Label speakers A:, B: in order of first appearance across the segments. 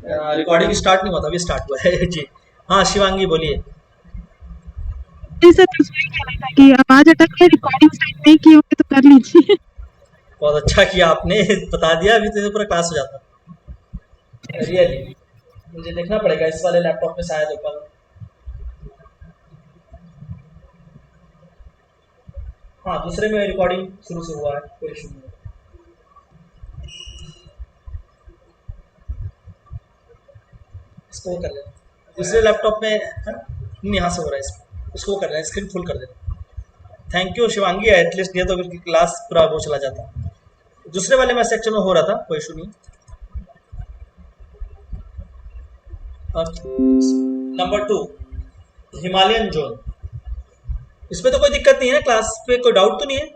A: Recording start नहीं हुआ था, अभी स्टार्ट हुआ है जी। हाँ शिवांगी बोलिए।
B: जी सर, बस वही कहना था कि आवाज़ अटक के रिकॉर्डिंग स्टार्ट नहीं किए होंगे तो कर लीजिए।
A: बहुत अच्छा किया आपने बता दिया, अभी तो पूरा क्लास हो जाता। रियली मुझे देखना पड़ेगा इस वाले लैपटॉप में शायद ओपन। हाँ दूसरे में रिकॉर्डिंग शुरू से हुआ है, कोई इशू नहीं है। इसको वो कर लेना दूसरे लैपटॉप में है ना? नहीं यहाँ से हो रहा है, इसमें उसको वो कर लेना, स्क्रीन फुल कर देना। थैंक यू शिवांगी, एटलीस्ट ये तो क्लास पूरा वो चला जाता। दूसरे वाले में सेक्शन में हो रहा था, कोई इशू नहीं। Number 2, Himalayan zone. इसमें तो कोई दिक्कत नहीं है, क्लास पे कोई डाउट तो नहीं है।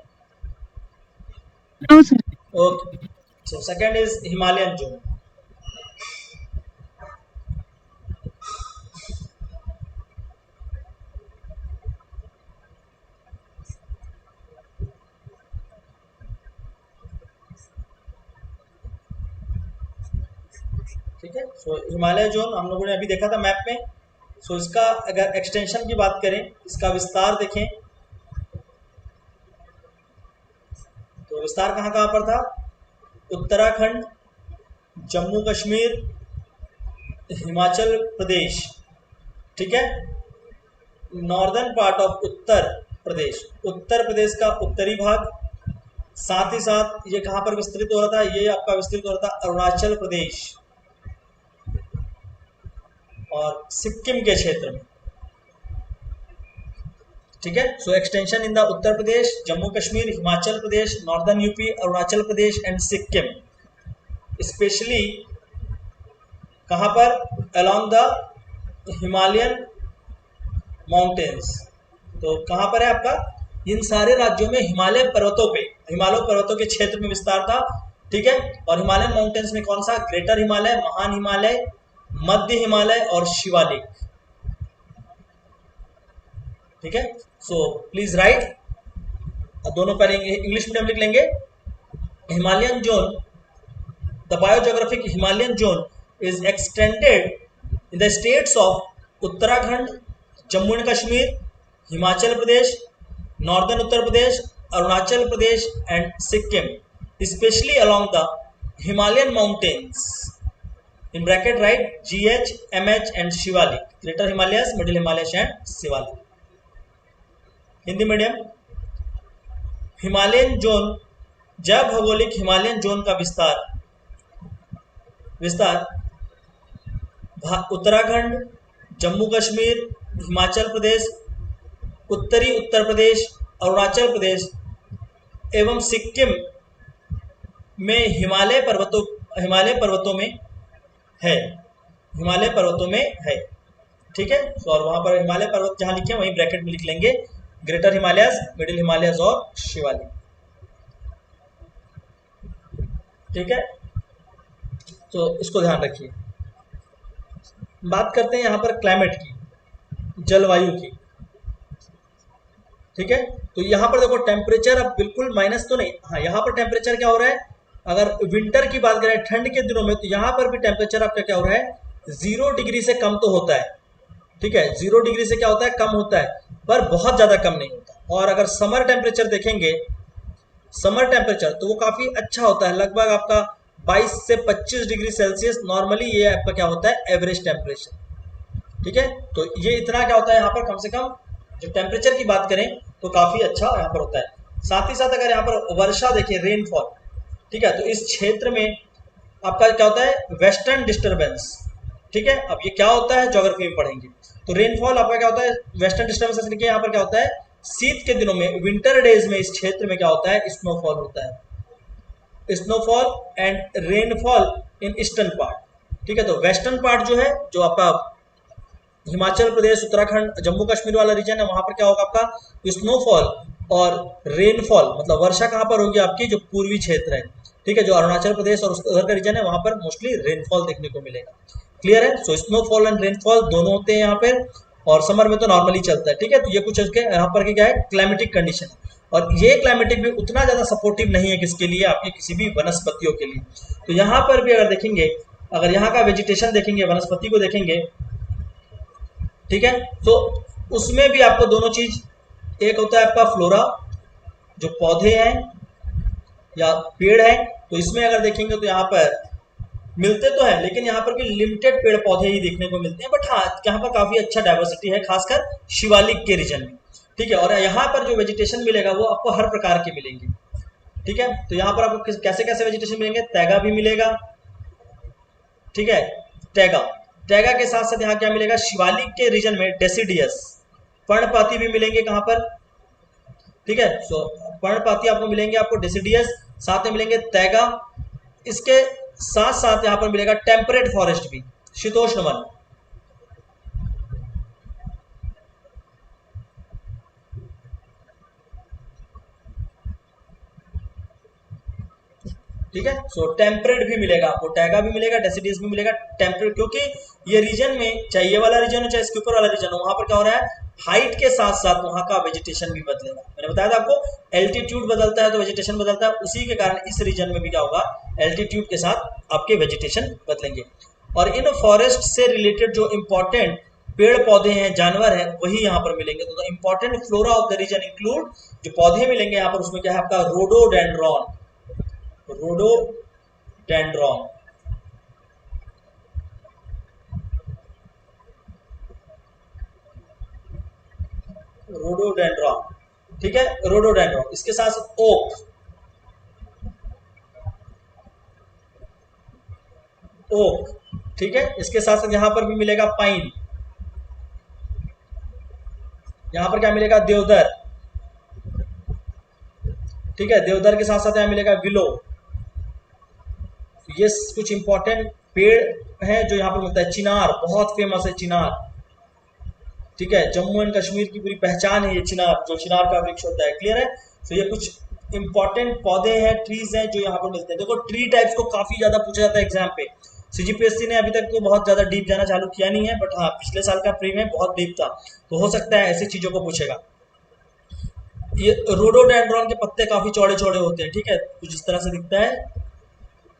B: No sir.
A: Okay, so second is Himalayan zone. ठीक है, सो हिमालय जोन हम लोगों ने अभी देखा था मैप में। सो इसका अगर एक्सटेंशन की बात करें, इसका विस्तार देखें तो विस्तार कहाँ कहाँ पर था? उत्तराखंड, जम्मू कश्मीर, हिमाचल प्रदेश। ठीक है, northern part of Uttar Pradesh, Uttar Pradesh का उत्तरी भाग। साथ ही साथ ये कहाँ पर विस्तृत हो रहा था? ये आपका विस्तृत हो रहा था अरुणाचल प्रदेश और सिक्किम के क्षेत्र में। ठीक है, so extension in the Uttar Pradesh, Jammu Kashmir, Himachal Pradesh, northern UP, Arunachal Pradesh and Sikkim. Specially कहाँ पर? Along the Himalayan mountains. तो कहाँ पर है आपका? इन सारे राज्यों में हिमालय पर्वतों पे, हिमालय पर्वतों के क्षेत्र में विस्तार था। ठीक है, और हिमालयन माउंटेन्स में कौन सा? ग्रेटर हिमालय, महान हिमालय, मध्य हिमालय और शिवालिक। ठीक है, सो प्लीज राइट, दोनों पहले इंग्लिश मीडियम लिख लेंगे। Himalayan zone, the biogeographic Himalayan zone is extended in the states of Uttarakhand, Jammu and Kashmir, Himachal Pradesh, northern Uttar Pradesh, Arunachal Pradesh and Sikkim, specially along the Himalayan mountains. In bracket write GH, MH and Shivalik, Greater Himalayas, Middle Himalayas and Shivalik. Hindi medium. Himalayan zone, जब भौगोलिक Himalayan zone का विस्तार विस्तार उत्तराखंड, जम्मू कश्मीर, हिमाचल प्रदेश, उत्तरी उत्तर प्रदेश, अरुणाचल प्रदेश एवं सिक्किम में हिमालय पर्वतों में है, हिमालय पर्वतों में है। ठीक है, तो और वहां पर हिमालय पर्वत जहां लिखे वहीं ब्रैकेट में लिख लेंगे ग्रेटर हिमालयस, मिडिल हिमालयस और शिवालिक। ठीक है, तो इसको ध्यान रखिए। बात करते हैं यहाँ पर क्लाइमेट की, जलवायु की। ठीक है, तो यहाँ पर देखो टेम्परेचर अब बिल्कुल माइनस तो नहीं, हाँ यहाँ पर टेम्परेचर क्या हो रहा है? अगर विंटर की बात करें, ठंड के दिनों में, तो यहाँ पर भी टेम्परेचर आपका क्या हो रहा है? 0 डिग्री से कम तो होता है। ठीक है, 0 डिग्री से क्या होता है? कम होता है, पर बहुत ज्यादा कम नहीं होता। और अगर समर टेम्परेचर देखेंगे, समर टेम्परेचर तो वो काफी अच्छा होता है, लगभग आपका 22 से 25 डिग्री सेल्सियस नॉर्मली ये आपका क्या होता है? Average temperature. ठीक है, तो ये इतना क्या होता है यहाँ पर? कम से कम जो टेम्परेचर की बात करें तो काफी अच्छा यहाँ पर होता है। साथ ही साथ अगर यहाँ पर वर्षा देखें, रेनफॉल, ठीक है, तो इस क्षेत्र में आपका क्या होता है? Western disturbance. ठीक है, अब ये क्या होता है ज्योग्राफी में पढ़ेंगे। तो रेनफॉल आपका क्या होता है? वेस्टर्न डिस्टर्बेंस लिखिए। यहाँ पर क्या होता है? शीत के दिनों में, विंटर डेज में इस क्षेत्र में क्या होता है? स्नोफॉल होता है, snowfall and rainfall in eastern part. ठीक है, तो वेस्टर्न पार्ट जो है, जो आपका हिमाचल प्रदेश, उत्तराखंड, जम्मू कश्मीर वाला रीजन है, वहां पर क्या होगा आपका? स्नोफॉल और रेनफॉल, मतलब वर्षा कहाँ पर होगी आपकी? जो पूर्वी क्षेत्र है। ठीक है, जो अरुणाचल प्रदेश और उधर का रीजन है, वहां पर मोस्टली रेनफॉल देखने को मिलेगा। क्लियर है? सो स्नोफॉल एंड रेनफॉल दोनों होते हैं यहाँ पे, और समर में तो नॉर्मली चलता है। ठीक है, तो ये कुछ इसके यहाँ पर क्या है? Climatic condition. और ये क्लाइमेटिक भी उतना ज्यादा सपोर्टिव नहीं है किसके लिए? आपके किसी भी वनस्पतियों के लिए। तो यहाँ पर भी अगर देखेंगे अगर यहाँ का वेजिटेशन देखेंगे, वनस्पति को देखेंगे, ठीक है, तो उसमें भी आपको दोनों चीज, एक होता है आपका फ्लोरा जो पौधे हैं या पेड़ है, तो इसमें अगर देखेंगे तो यहाँ पर मिलते तो है, लेकिन यहाँ पर भी लिमिटेड पेड़ पौधे ही देखने को मिलते हैं, बट हाँ यहाँ पर काफी अच्छा डाइवर्सिटी है, खासकर शिवालिक के रीजन में, ठीक है। और यहाँ पर जो वेजिटेशन मिलेगा वो आपको हर प्रकार के मिलेंगे, ठीक है। तो यहाँ पर आपको कैसे कैसे वेजिटेशन मिलेंगे, तैगा भी मिलेगा, ठीक है, टैगा, टैगा के साथ साथ यहाँ क्या मिलेगा, शिवालिक के रीजन में डेसिडियस, पर्णपाती भी मिलेंगे कहाँ पर, ठीक है। सो पर्णपाती आपको मिलेंगे, आपको डेसिडियस, साथ में मिलेंगे तैगा, इसके साथ साथ यहां पर मिलेगा टेम्परेट फॉरेस्ट भी, शीतोष्ण वन, ठीक है। सो टेम्परेट भी मिलेगा आपको, टैगा भी मिलेगा, डेसिडियस भी मिलेगा, टेम्परेट, क्योंकि ये रीजन में चाहे ये वाला रीजन हो चाहे इसके ऊपर वाला रीजन हो, वहां पर क्या हो रहा है, हाइट के साथ साथ वहां का वेजिटेशन भी बदलेगा। मैंने बताया था आपको एल्टीट्यूड बदलता है तो वेजिटेशन बदलता है, उसी के कारण इस रीजन में भी क्या होगा, एल्टीट्यूड के साथ आपके वेजिटेशन बदलेंगे। और इन फॉरेस्ट से रिलेटेड जो इंपॉर्टेंट पेड़ पौधे हैं, जानवर हैं, वही यहाँ पर मिलेंगे। तो important flora of the region include, जो पौधे मिलेंगे यहाँ पर उसमें क्या है आपका, रोडोडेंड्रॉन, रोडोडेंड्रॉन, रोडोडेंड्रॉन, ठीक है, रोडोडेंड्रॉन, इसके साथ साथ ओक, ओक, ठीक है, इसके साथ साथ यहां पर भी मिलेगा पाइन, यहां पर क्या मिलेगा, देवदार, ठीक है, देवदार के साथ साथ यहां मिलेगा विलो। ये कुछ इंपॉर्टेंट पेड़ हैं जो यहाँ पर मिलता है। चिनार बहुत फेमस है, चिनार, ठीक है, जम्मू एंड कश्मीर की पूरी पहचान है ये चिनार, जो चिनार का वृक्ष होता है, क्लियर है। तो ये कुछ इंपॉर्टेंट पौधे हैं, ट्रीज हैं जो यहाँ पर मिलते हैं। देखो ट्री टाइप्स को काफी ज्यादा पूछा जाता है एग्जाम पे, सीजीपीएससी ने अभी तक तो बहुत ज्यादा डीप जाना चालू किया नहीं है, बट हाँ पिछले साल का प्री में बहुत डीप था, तो हो सकता है ऐसी चीजों को पूछेगा। ये रोडोडेंड्रॉन के पत्ते काफी चौड़े चौड़े होते हैं, ठीक है, कुछ इस तरह से दिखता है।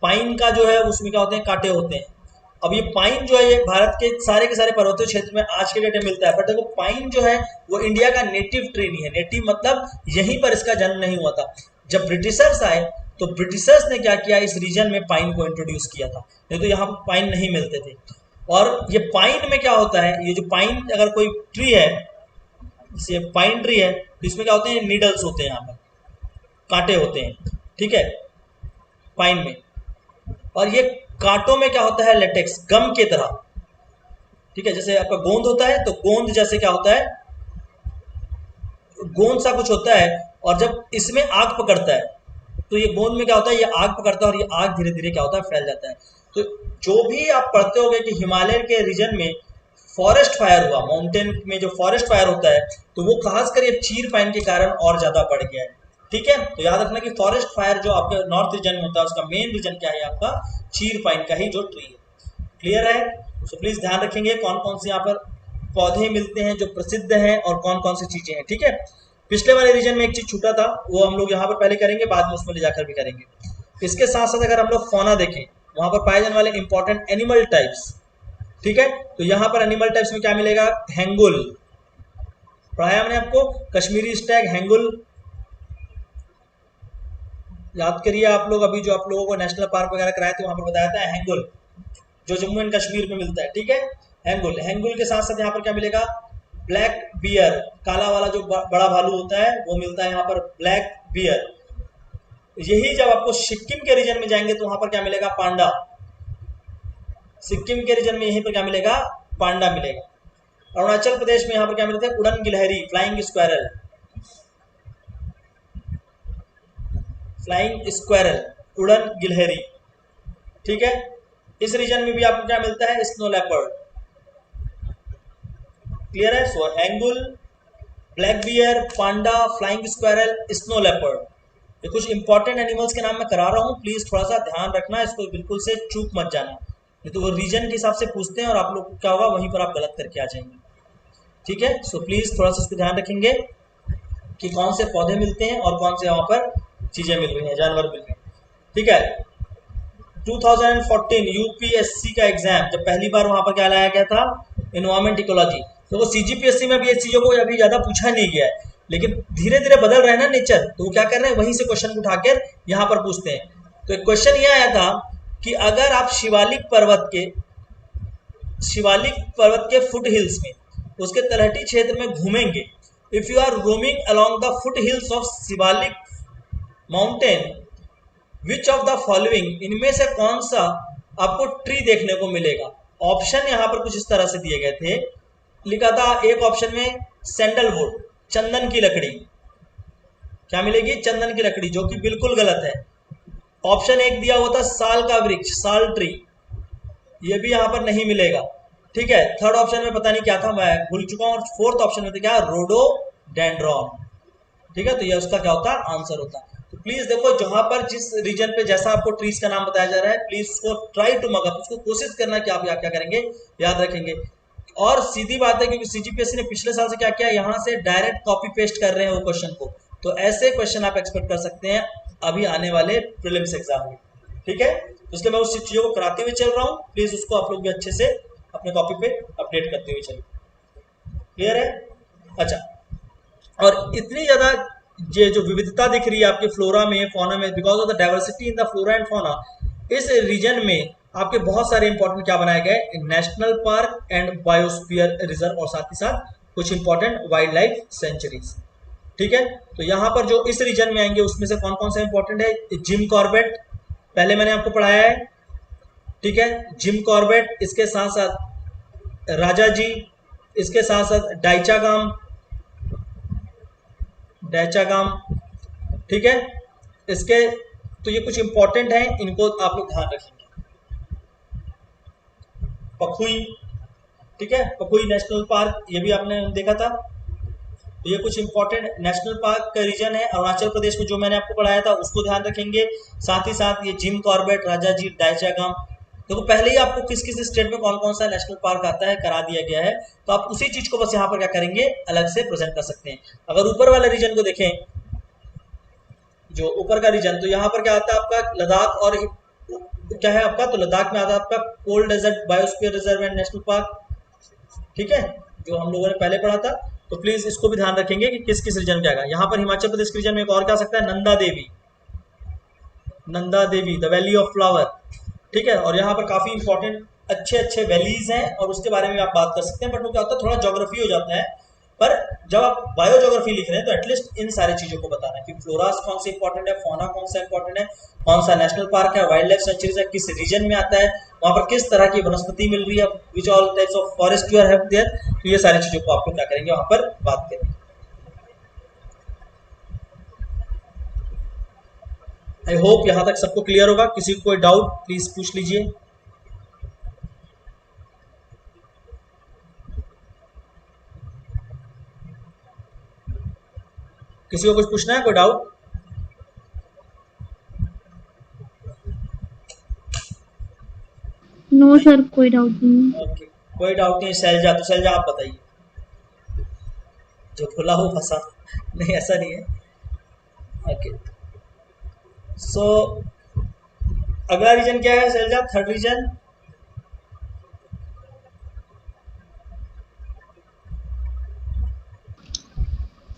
A: पाइन का जो है उसमें क्या होते हैं, कांटे होते हैं। अब ये पाइन जो है ये भारत के सारे पर्वतीय क्षेत्र में आज के डेट में मिलता है, बट देखो पाइन जो है वो इंडिया का नेटिव ट्री नहीं है। नेटिव मतलब यहीं पर इसका जन्म नहीं हुआ था। जब ब्रिटिशर्स आए तो ब्रिटिशर्स ने क्या किया, इस रीजन में पाइन को इंट्रोड्यूस किया था, नहीं तो यहाँ पर पाइन नहीं मिलते थे। और ये पाइन में क्या होता है, ये जो पाइन अगर कोई ट्री है, जैसे पाइन ट्री है, तो इसमें क्या होते हैं, नीडल्स होते हैं, यहाँ पर कांटे होते हैं, ठीक है, पाइन में। और ये कांटों में क्या होता है, लेटेक्स, गम के तरह, ठीक है, जैसे आपका गोंद होता है तो गोंद जैसे क्या होता है, गोंद सा कुछ होता है। और जब इसमें आग पकड़ता है तो ये गोंद में क्या होता है, ये आग पकड़ता है और ये आग धीरे धीरे क्या होता है, फैल जाता है। तो जो भी आप पढ़ते होंगे कि हिमालय के रीजन में फॉरेस्ट फायर हुआ, माउंटेन में जो फॉरेस्ट फायर होता है, तो वो खासकर ये चीर पाइन के कारण और ज्यादा बढ़ गया है, ठीक है। तो याद रखना कि फॉरेस्ट फायर जो आपके नॉर्थ रीजन में होता है उसका मेन रीजन क्या है, आपका चीर पाइन का ही जो ट्री है, क्लियर है। तो प्लीज ध्यान रखेंगे कौन कौन से यहाँ पर पौधे मिलते हैं जो प्रसिद्ध हैं और कौन कौन सी चीजें हैं, ठीक है। पिछले वाले रीजन में एक चीज छूटा था, वो हम लोग यहाँ पर पहले करेंगे, बाद में उसमें ले जाकर भी करेंगे। इसके साथ साथ अगर हम लोग फौना देखें, वहां पर पाए जाने वाले इंपॉर्टेंट एनिमल टाइप्स, ठीक है, तो यहाँ पर एनिमल टाइप्स में क्या मिलेगा, हैंगुल, पढ़ाया मैंने आपको, कश्मीरी स्टैग, हैंगुल, याद करिए आप लोग, अभी जो आप लोगों को नेशनल पार्क वगैरह कराए थे वहां पर बताया था हैंगुल, जो जम्मू एंड कश्मीर में मिलता है, ठीक है, हैंगुल। हैंगुल के साथ साथ यहाँ पर क्या मिलेगा, ब्लैक बियर, काला वाला जो बड़ा भालू होता है वो मिलता है यहाँ पर, ब्लैक बियर। यही जब आपको सिक्किम के रीजन में जाएंगे तो वहां पर क्या मिलेगा, पांडा, सिक्किम के रीजन में यहीं पर क्या मिलेगा, पांडा मिलेगा। अरुणाचल प्रदेश में यहाँ पर क्या मिलता है, उड़न गिलहरी, फ्लाइंग स्क्वायरल, फ्लाइंग स्क्वायरल, उड़न गिलहरी, ठीक है। इस रीजन में भी आपको क्या मिलता है, स्नो लेपर्ड, क्लियर है। सो हैंगुल, ब्लैक बियर, पांडा, फ्लाइंग स्क्वायरल, स्नो लेपर्ड, ये कुछ इंपॉर्टेंट एनिमल्स के नाम मैं करा रहा हूँ, प्लीज थोड़ा सा ध्यान रखना, इसको बिल्कुल से चूक मत जाना, नहीं तो वो रीजन के हिसाब से पूछते हैं और आप लोग क्या होगा, वहीं पर आप गलत करके आ जाएंगे, ठीक है। सो प्लीज थोड़ा सा इसको ध्यान रखेंगे कि कौन से पौधे मिलते हैं और कौन से वहां पर चीजें मिल रही हैं, जानवर मिल रहे हैं, ठीक है। 2014 यूपीएससी का एग्जाम, जब पहली बार वहां पर क्या लाया गया था, एनवायरमेंट इकोलॉजी। तो वो सीजीपीएससी में भी ये चीजों को अभी ज्यादा पूछा नहीं गया है, लेकिन धीरे धीरे बदल रहे हैं ना नेचर, तो वो क्या कर रहे हैं, वहीं से क्वेश्चन उठाकर यहाँ पर पूछते हैं। तो एक क्वेश्चन ये आया था कि अगर आप शिवालिक पर्वत के फुट हिल्स में, उसके तलहटी क्षेत्र में घूमेंगे, if you are roaming along the foothills of Shivalik mountain, which of the following, इनमें से कौन सा आपको ट्री देखने को मिलेगा। ऑप्शन यहां पर कुछ इस तरह से दिए गए थे, लिखा था एक ऑप्शन में सैंडलवुड, चंदन की लकड़ी, क्या मिलेगी, चंदन की लकड़ी, जो कि बिल्कुल गलत है। ऑप्शन एक दिया हुआ था साल का वृक्ष, साल ट्री, ये भी यहां पर नहीं मिलेगा। ठीक है, थर्ड ऑप्शन में पता नहीं क्या था, मैं भूल चुका हूं, और फोर्थ ऑप्शन में था क्या, रोडोडेंड्रॉन। ठीक है, तो ये उसका क्या होता है, आंसर होता है। तो प्लीज देखो, जहां पर जिस रीजन पे जैसा आपको ट्रीज का नाम बताया जा रहा है, प्लीज उसको ट्राई टू मग अप, उसको कोशिश करना कि आप क्या करेंगे, याद रखेंगे। और सीधी बात है, क्योंकि सीजीपीएससी ने पिछले साल से क्या किया, यहाँ से डायरेक्ट कॉपी पेस्ट कर रहे हैं वो क्वेश्चन को, तो ऐसे क्वेश्चन आप एक्सपेक्ट कर सकते हैं अभी आने वाले प्रीलिम्स एग्जाम में। ठीक है, तो इसलिए मैं उस चीजों को कराते हुए चल रहा हूँ, प्लीज उसको आप लोग भी अच्छे से अपने कॉपी पे अपडेट करते हुए चलिए। क्लियर है? अच्छा, और इतनी ज्यादा ये जो विविधता दिख रही है आपके फ्लोरा में, फौना में, because of the diversity in the flora and fauna, इस रीजन में आपके बहुत सारे इंपॉर्टेंट क्या बनाए गए, national park and biosphere reserve, और साथ ही साथ कुछ इंपॉर्टेंट वाइल्ड लाइफ सेंचुरीज। ठीक है, तो यहाँ पर जो इस रीजन में आएंगे उसमें से कौन कौन सा इंपॉर्टेंट है, जिम कॉर्बेट, पहले मैंने आपको पढ़ाया है। ठीक है, जिम कॉर्बेट, इसके साथ साथ राजा जी, इसके साथ साथ डाइचागाम। ठीक है, इसके, तो ये कुछ इंपॉर्टेंट हैं, इनको आप लोग ध्यान रखेंगे। पखुई, ठीक है, पखुई नेशनल पार्क, ये भी आपने देखा था। तो ये कुछ इंपॉर्टेंट नेशनल पार्क का रीजन है अरुणाचल प्रदेश में, जो मैंने आपको पढ़ाया था उसको ध्यान रखेंगे। साथ ही साथ ये जिम कॉर्बेट, राजाजी, डाइचागाम, देखो पहले ही आपको किस किस स्टेट में कौन कौन सा नेशनल पार्क आता है करा दिया गया है, तो आप उसी चीज को बस यहाँ पर क्या करेंगे, अलग से प्रेजेंट कर सकते हैं। अगर ऊपर वाले रीजन को देखें, जो ऊपर का रीजन, तो यहाँ पर क्या आता है आपका, लद्दाख, और क्या है आपका, तो लद्दाख में आता है आपका cold desert biosphere reserve and national park. ठीक है, जो हम लोगों ने पहले पढ़ा था, तो प्लीज इसको भी ध्यान रखेंगे कि किस किस रीजन में आएगा। यहाँ पर हिमाचल प्रदेश के रीजन में एक और क्या आ सकता है, Nanda Devi, the valley of flower. ठीक है, और यहाँ पर काफी इंपॉर्टेंट अच्छे अच्छे वैलीज हैं, और उसके बारे में आप बात कर सकते हैं, बट वो क्या होता है, थोड़ा ज्योग्राफी हो जाता है। पर जब आप बायो ज्योग्राफी लिख रहे हैं तो एटलीस्ट इन सारी चीजों को बताना है कि फ्लोरास कौन सा इंपॉर्टेंट है, फौना कौन सा इंपॉर्टेंट है, कौन सा नेशनल पार्क है, वाइल्ड लाइफ सेंचुरीज है, किस रीजन में आता है, वहां पर किस तरह की वनस्पति मिल रही है, which all types of forest you are have there. तो ये सारी चीजों को आप लोग क्या करेंगे, वहां पर बात करेंगे। आई होप यहां तक सबको क्लियर होगा। किसी को कोई डाउट प्लीज पूछ लीजिए। किसी को कुछ पूछना है, कोई डाउट?
B: नो सर, कोई डाउट नहीं।
A: ओके, कोई डाउट नहीं। शैलजा, तो शैलजा आप बताइए, जो खुला हो फंसा। नहीं, ऐसा नहीं है। ओके, सो अगला रीजन क्या है शैलजा, थर्ड रीजन?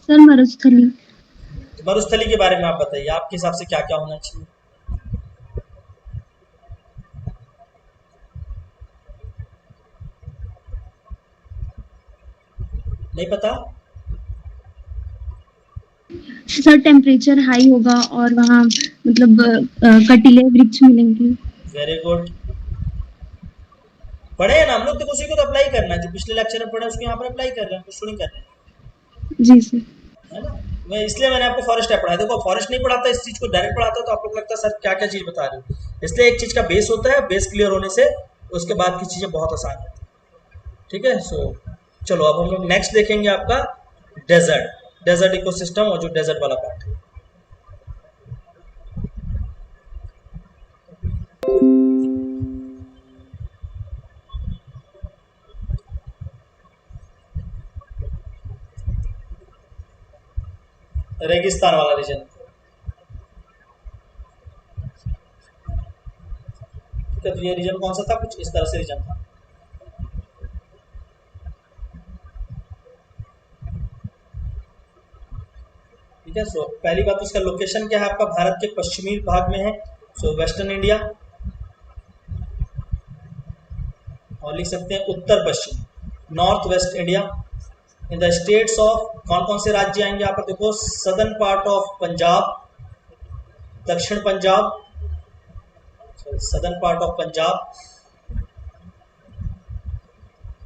B: सर मरुस्थली।
A: मरुस्थली के बारे में आप बताइए, आपके हिसाब से क्या क्या होना चाहिए? नहीं पता?
B: सर टेम्परेचर हाई होगा और वहाँ मतलब कटीले वृक्ष मिलेंगे।
A: वेरी गुड, पढ़े हैं ना हम लोग, तो उसी को तो अप्लाई करना है, जो पिछले लेक्चर में पढ़े उसको यहाँ पर अप्लाई कर रहे हैं, कुछ नहीं कर रहे हैं,
B: जी सर।
A: है ना। मैं इसलिए मैंने आपको फॉरेस्ट है पढ़ाया, देखो फॉरेस्ट नहीं पढ़ाता, इस चीज को डायरेक्ट पढ़ाता तो आप लोग लगता है सर क्या क्या चीज बता रहे हो। इसलिए एक चीज का बेस होता है, बेस क्लियर होने से उसके बाद की चीजें बहुत आसान होती है। ठीक है, सो चलो अब हम लोग नेक्स्ट देखेंगे आपका डेजर्ट इकोसिस्टम, और जो डेजर्ट वाला पार्ट है। रेगिस्तान वाला रीजन। है, तो ये रीजन कौन सा था, कुछ इस तरह से रीजन था। ठीक है। सो पहली बात तो इसका लोकेशन क्या है, आपका भारत के पश्चिमी भाग में है, सो वेस्टर्न इंडिया, और लिख सकते हैं उत्तर पश्चिम, north west India. In the states of, कौन कौन से राज्य आएंगे यहाँ पर देखो, सदर्न पार्ट ऑफ पंजाब, दक्षिण Punjab, southern part of Punjab,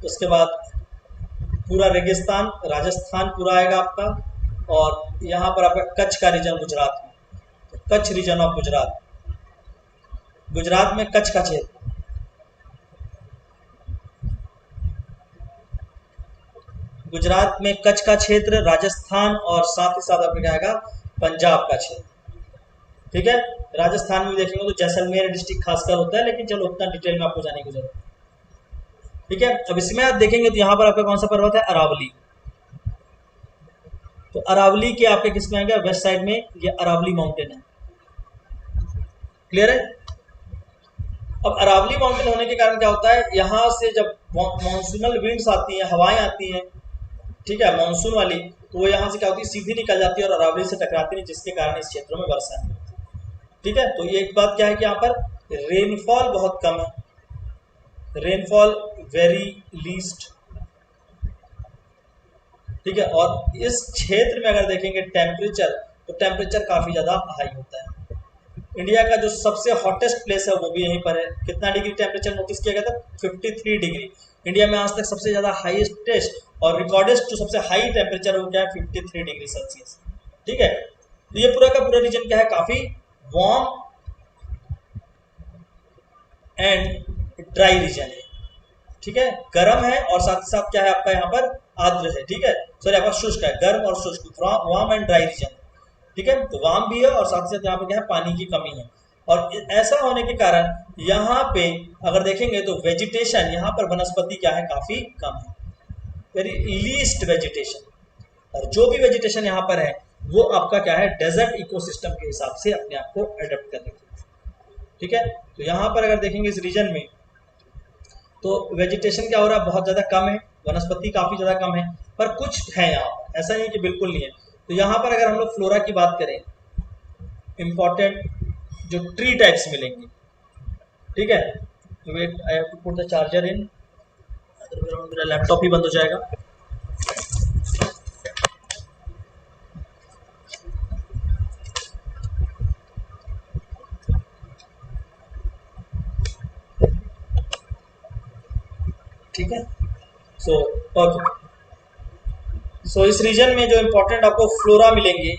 A: उसके बाद पूरा रेगिस्तान राजस्थान पूरा आएगा आपका, और यहाँ पर आपका कच्छ का रीजन गुजरात में, तो कच्छ रीजन ऑफ गुजरात, गुजरात में कच्छ का क्षेत्र, गुजरात में कच्छ का क्षेत्र, राजस्थान, और साथ ही साथ आपका क्या आएगा, पंजाब का क्षेत्र। ठीक है। राजस्थान में देखेंगे तो जैसलमेर डिस्ट्रिक्ट खासकर होता है, लेकिन चलो उतना डिटेल में आपको जाने की जरूरत है। ठीक है। अब इसमें आप देखेंगे तो यहाँ पर आपका कौन सा पर्वत है, अरावली। तो अरावली के आपके किस में आएगा, वेस्ट साइड में, ये अरावली माउंटेन है। क्लियर है। अब अरावली माउंटेन होने के कारण क्या होता है, यहाँ से जब मॉनसूनल विंड्स आती हैं, हवाएं आती हैं, ठीक है, मानसून वाली, तो वो यहाँ से क्या होती है, सीधी निकल जाती है और अरावली से टकराती है, जिसके कारण इस क्षेत्रों में वर्षा नहीं होती। ठीक है। तो ये एक बात क्या है कि यहाँ पर रेनफॉल बहुत कम है, रेनफॉल वेरी लीस्ट। ठीक है। और इस क्षेत्र में अगर देखेंगे टेम्परेचर, तो टेम्परेचर काफी ज्यादा हाई होता है। इंडिया का जो सबसे हॉटेस्ट प्लेस है वो भी यहीं पर है। कितना डिग्री टेम्परेचर नोटिस किया गया था, 53 डिग्री। इंडिया में आज तक सबसे ज्यादा हाईएस्ट और रिकॉर्डेस्ट जो सबसे हाई टेम्परेचर है वो क्या है, 53 डिग्री सेल्सियस। ठीक है। तो ये पूरा का पूरा रीजन क्या है, काफी वार्म एंड ड्राई रीजन है। ठीक है। गर्म है और साथ ही साथ क्या है आपका यहाँ पर आर्द्र है। ठीक है। सॉरी आपका शुष्क है, गर्म और शुष्क, वार्म एंड ड्राई रीजन। ठीक है। तो वार्म भी है और साथ ही साथ यहाँ पे क्या है, पानी की कमी है। और ऐसा होने के कारण यहाँ पे अगर देखेंगे तो वेजिटेशन, यहाँ पर वनस्पति क्या है, काफी कम है, वेरी लीस्ट वेजिटेशन। और जो भी वेजिटेशन यहाँ पर है वो आपका क्या है, डेजर्ट इकोसिस्टम के हिसाब से अपने आप को एडेप्ट कर रही है। ठीक है। तो यहाँ पर अगर देखेंगे इस रीजन में तो वेजिटेशन क्या हो रहा है, बहुत ज्यादा कम है, वनस्पति काफी ज्यादा कम है, पर कुछ है यहाँ पर, ऐसा नहीं कि बिल्कुल नहीं है। तो यहाँ पर अगर हम लोग फ्लोरा की बात करें, इंपॉर्टेंट जो ट्री टाइप्स मिलेंगे। ठीक है। तो wait, I have to put the charger in, मेरा लैपटॉप ही बंद हो जाएगा। ठीक है। सो इस रीजन में जो इंपॉर्टेंट आपको फ्लोरा मिलेंगे,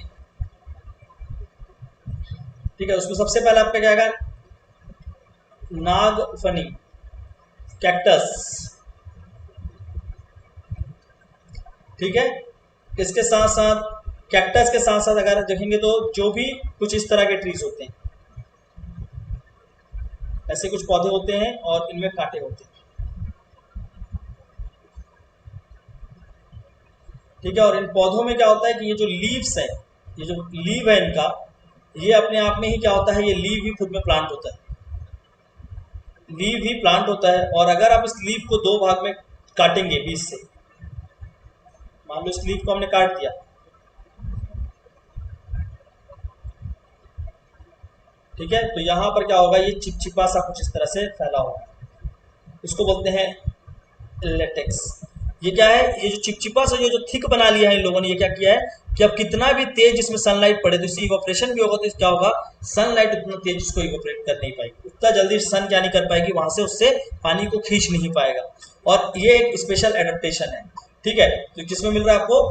A: ठीक है, उसमें सबसे पहले आपका क्या आएगा, नागफनी, कैक्टस। ठीक है। इसके साथ साथ कैक्टस के साथ साथ अगर देखेंगे तो जो भी कुछ इस तरह के ट्रीज होते हैं, ऐसे कुछ पौधे होते हैं और इनमें कांटे होते हैं। ठीक है। और इन पौधों में क्या होता है कि ये जो लीव्स है, ये जो लीव है इनका, ये अपने आप में ही क्या होता है, ये लीव ही खुद में प्लांट होता है, लीव ही प्लांट होता है। और अगर आप इस लीव को दो भाग में काटेंगे बीच से, मान लो इस लीव को हमने काट दिया, ठीक है, तो यहां पर क्या होगा, ये चिपचिपा सा कुछ इस तरह से फैला होगा, इसको बोलते हैं लेटेक्स। ये क्या है, ये जो चिपचिपा सा जो थिक बना लिया है इन लोगों ने, ये क्या किया है कि अब कितना भी तेज इसमें सनलाइट पड़े तो इससे इवोपरेशन भी होगा, तो क्या होगा, सनलाइट उतना तेज इसको इवोपरेट कर नहीं पाएगी, उतना जल्दी सन क्या नहीं कर पाएगी, वहां से उससे पानी को खींच नहीं पाएगा। और ये एक स्पेशल एडेप्टेशन है। ठीक है। तो किसमें मिल रहा है आपको,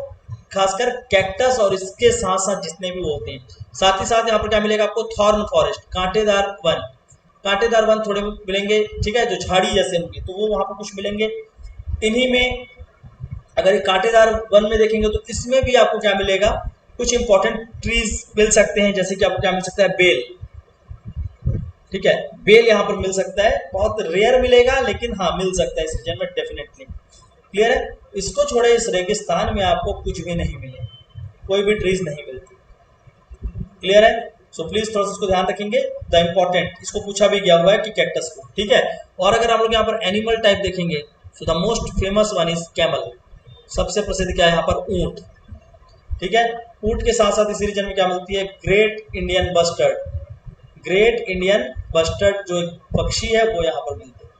A: खासकर कैक्टस और इसके साथ साथ जितने भी वो होते हैं। साथ ही साथ यहाँ पर क्या मिलेगा आपको, थॉर्न फॉरेस्ट, कांटेदार वन, कांटेदार वन थोड़े मिलेंगे। ठीक है। जो झाड़ी जैसे होंगे तो वो वहां पर कुछ मिलेंगे। इन्हीं में अगर ये कांटेदार वन में देखेंगे तो इसमें भी आपको क्या मिलेगा, कुछ इंपॉर्टेंट ट्रीज मिल सकते हैं, जैसे कि आपको क्या मिल सकता है, बेल। ठीक है। बेल यहाँ पर मिल सकता है, बहुत रेयर मिलेगा लेकिन हाँ मिल सकता है इस रीजन में डेफिनेटली। क्लियर है। इसको छोड़े इस रेगिस्तान में आपको कुछ भी नहीं मिलेगा, कोई भी ट्रीज नहीं मिलती। क्लियर है। सो प्लीज थोड़ा सा इसको ध्यान रखेंगे। द इम्पोर्टेंट, इसको पूछा भी गया हुआ है कि कैक्टस को, ठीक है। और अगर हम लोग यहाँ पर एनिमल टाइप देखेंगे, so the most famous one is camel. सबसे प्रसिद्ध क्या है यहाँ पर? ऊंट, ठीक है। ऊंट के साथ साथ इसी रीजन में क्या मिलती है? Great Indian bustard. Great Indian bustard जो पक्षी है वो यहाँ पर मिलते हैं,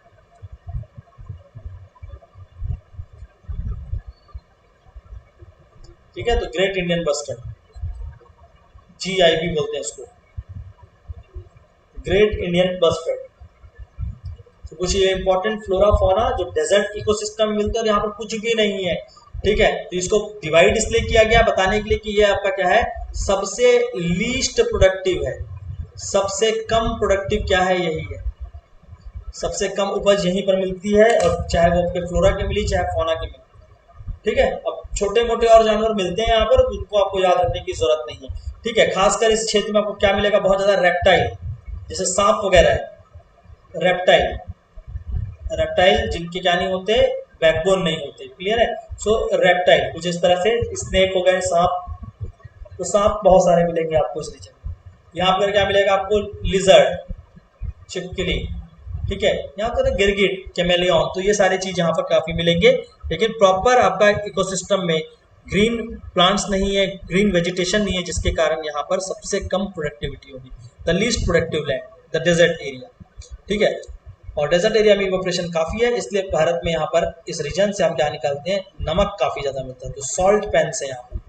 A: ठीक है। तो ग्रेट इंडियन बस्टर्ड, GIB बोलते हैं उसको, ग्रेट इंडियन बस्टर्ड। तो कुछ ये इंपॉर्टेंट फ्लोरा फौना जो डेजर्ट इकोसिस्टम मिलते हैं, और यहाँ पर कुछ भी नहीं है, ठीक है। तो इसको डिवाइड इसलिए किया गया बताने के लिए कि ये आपका क्या है? सबसे लीस्ट प्रोडक्टिव है, सबसे कम प्रोडक्टिव क्या है? यही है, सबसे कम उपज यहीं पर मिलती है, और चाहे वो आपके फ्लोरा की मिली चाहे फौना की मिली, ठीक है। अब छोटे मोटे और जानवर मिलते हैं यहाँ पर, उनको आपको याद रखने की जरूरत नहीं है, ठीक है। खासकर इस क्षेत्र में आपको क्या मिलेगा? बहुत ज्यादा रेप्टाइल, जैसे सांप वगैरह है, रेप्टाइल, रेप्टाइल जिनके क्या नहीं होते? बैकबोन नहीं होते, क्लियर है। सो रेप्टाइल कुछ इस तरह से, स्नेक हो गए, सांप, तो सांप बहुत सारे मिलेंगे आपको इस रीजन में। यहाँ पर क्या मिलेगा आपको? लिजर्ड, छिपकली, ठीक है। यहाँ पर गिरगिट, कैमेलियन, तो ये सारी चीज यहाँ पर काफी मिलेंगे, लेकिन प्रॉपर आपका इकोसिस्टम में ग्रीन प्लांट्स नहीं है, ग्रीन वेजिटेशन नहीं है, जिसके कारण यहाँ पर सबसे कम प्रोडक्टिविटी होगी। The least productive land, the desert area, ठीक है। और डेजर्ट एरिया में इवोपरेशन काफी है, इसलिए भारत में यहाँ पर इस रीजन से हम क्या निकालते हैं? नमक काफी ज्यादा मिलता है, तो सॉल्ट पैन से यहाँ पर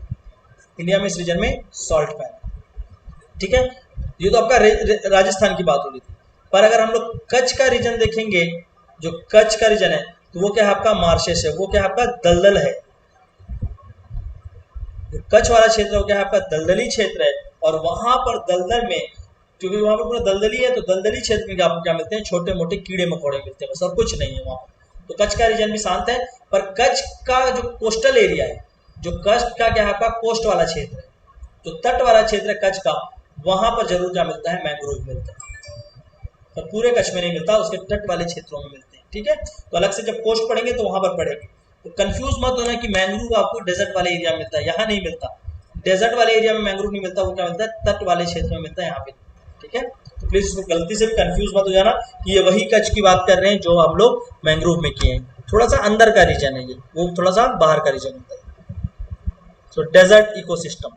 A: इंडिया में इस रीजन में सॉल्ट पैन, ठीक है। ये तो आपका राजस्थान की बात हो रही थी, पर अगर हम लोग कच्छ का रीजन देखेंगे, जो कच्छ का रीजन है, तो वो क्या है आपका? मार्शेस है, वो क्या है आपका? दलदल है। जो कच्छ वाला क्षेत्र है वो क्या है आपका? दलदली क्षेत्र है, और वहां पर दलदल में, क्योंकि वहां पर पूरा दलदली है, तो दलदली क्षेत्र में आपको क्या मिलते हैं? छोटे मोटे कीड़े मकोड़े मिलते हैं, बस, और कुछ नहीं है वहां पर। तो कच्छ का रीजन भी शांत है, पर कच्छ का जो कोस्टल एरिया है, जो कच्छ का क्या है आपका? कोस्ट वाला क्षेत्र है, जो तट वाला क्षेत्र है कच्छ का, वहां पर जरूर क्या मिलता है? मैंग्रोव मिलता है, पर पूरे कच्छ में नहीं मिलता, उसके तट वाले क्षेत्रों में मिलते हैं, ठीक है। तो अलग से जब कोस्ट पढ़ेंगे तो वहां पर पढ़ेंगे, तो कंफ्यूज मत होना कि मैंग्रोव आपको डेजर्ट वाले एरिया में मिलता है, यहाँ नहीं मिलता। डेजर्ट वाले एरिया में मैंग्रोव नहीं मिलता, वो क्या मिलता है? तट वाले क्षेत्र में मिलता है, यहाँ पे, ठीक है। तो प्लीज इसको गलती से भी कंफ्यूज मत हो जाना कि ये वही कच्छ की बात कर रहे हैं जो हम लोग मैंग्रोव में किए हैं, थोड़ा सा अंदर का रीजन है ये, वो थोड़ा सा बाहर का रीजन होता है। सो डेजर्ट इकोसिस्टम,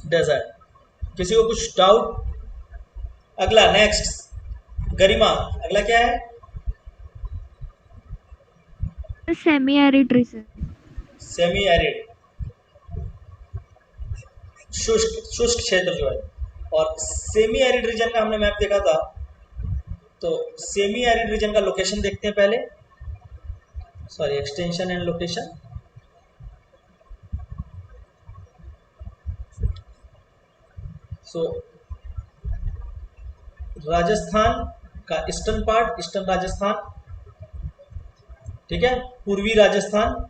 A: डेजर्ट। किसी को कुछ डाउट? अगला नेक्स्ट गरिमा, अगला क्या है?
C: Semi arid reason.
A: Semi arid, शुष्क, शुष्क क्षेत्र जो है। और सेमी एरिड रीजन का हमने मैप देखा था, तो सेमी एरिड रीजन का लोकेशन देखते हैं पहले, sorry, extension and location. So Rajasthan का ईस्टर्न पार्ट, ईस्टर्न राजस्थान, ठीक है, पूर्वी Rajasthan,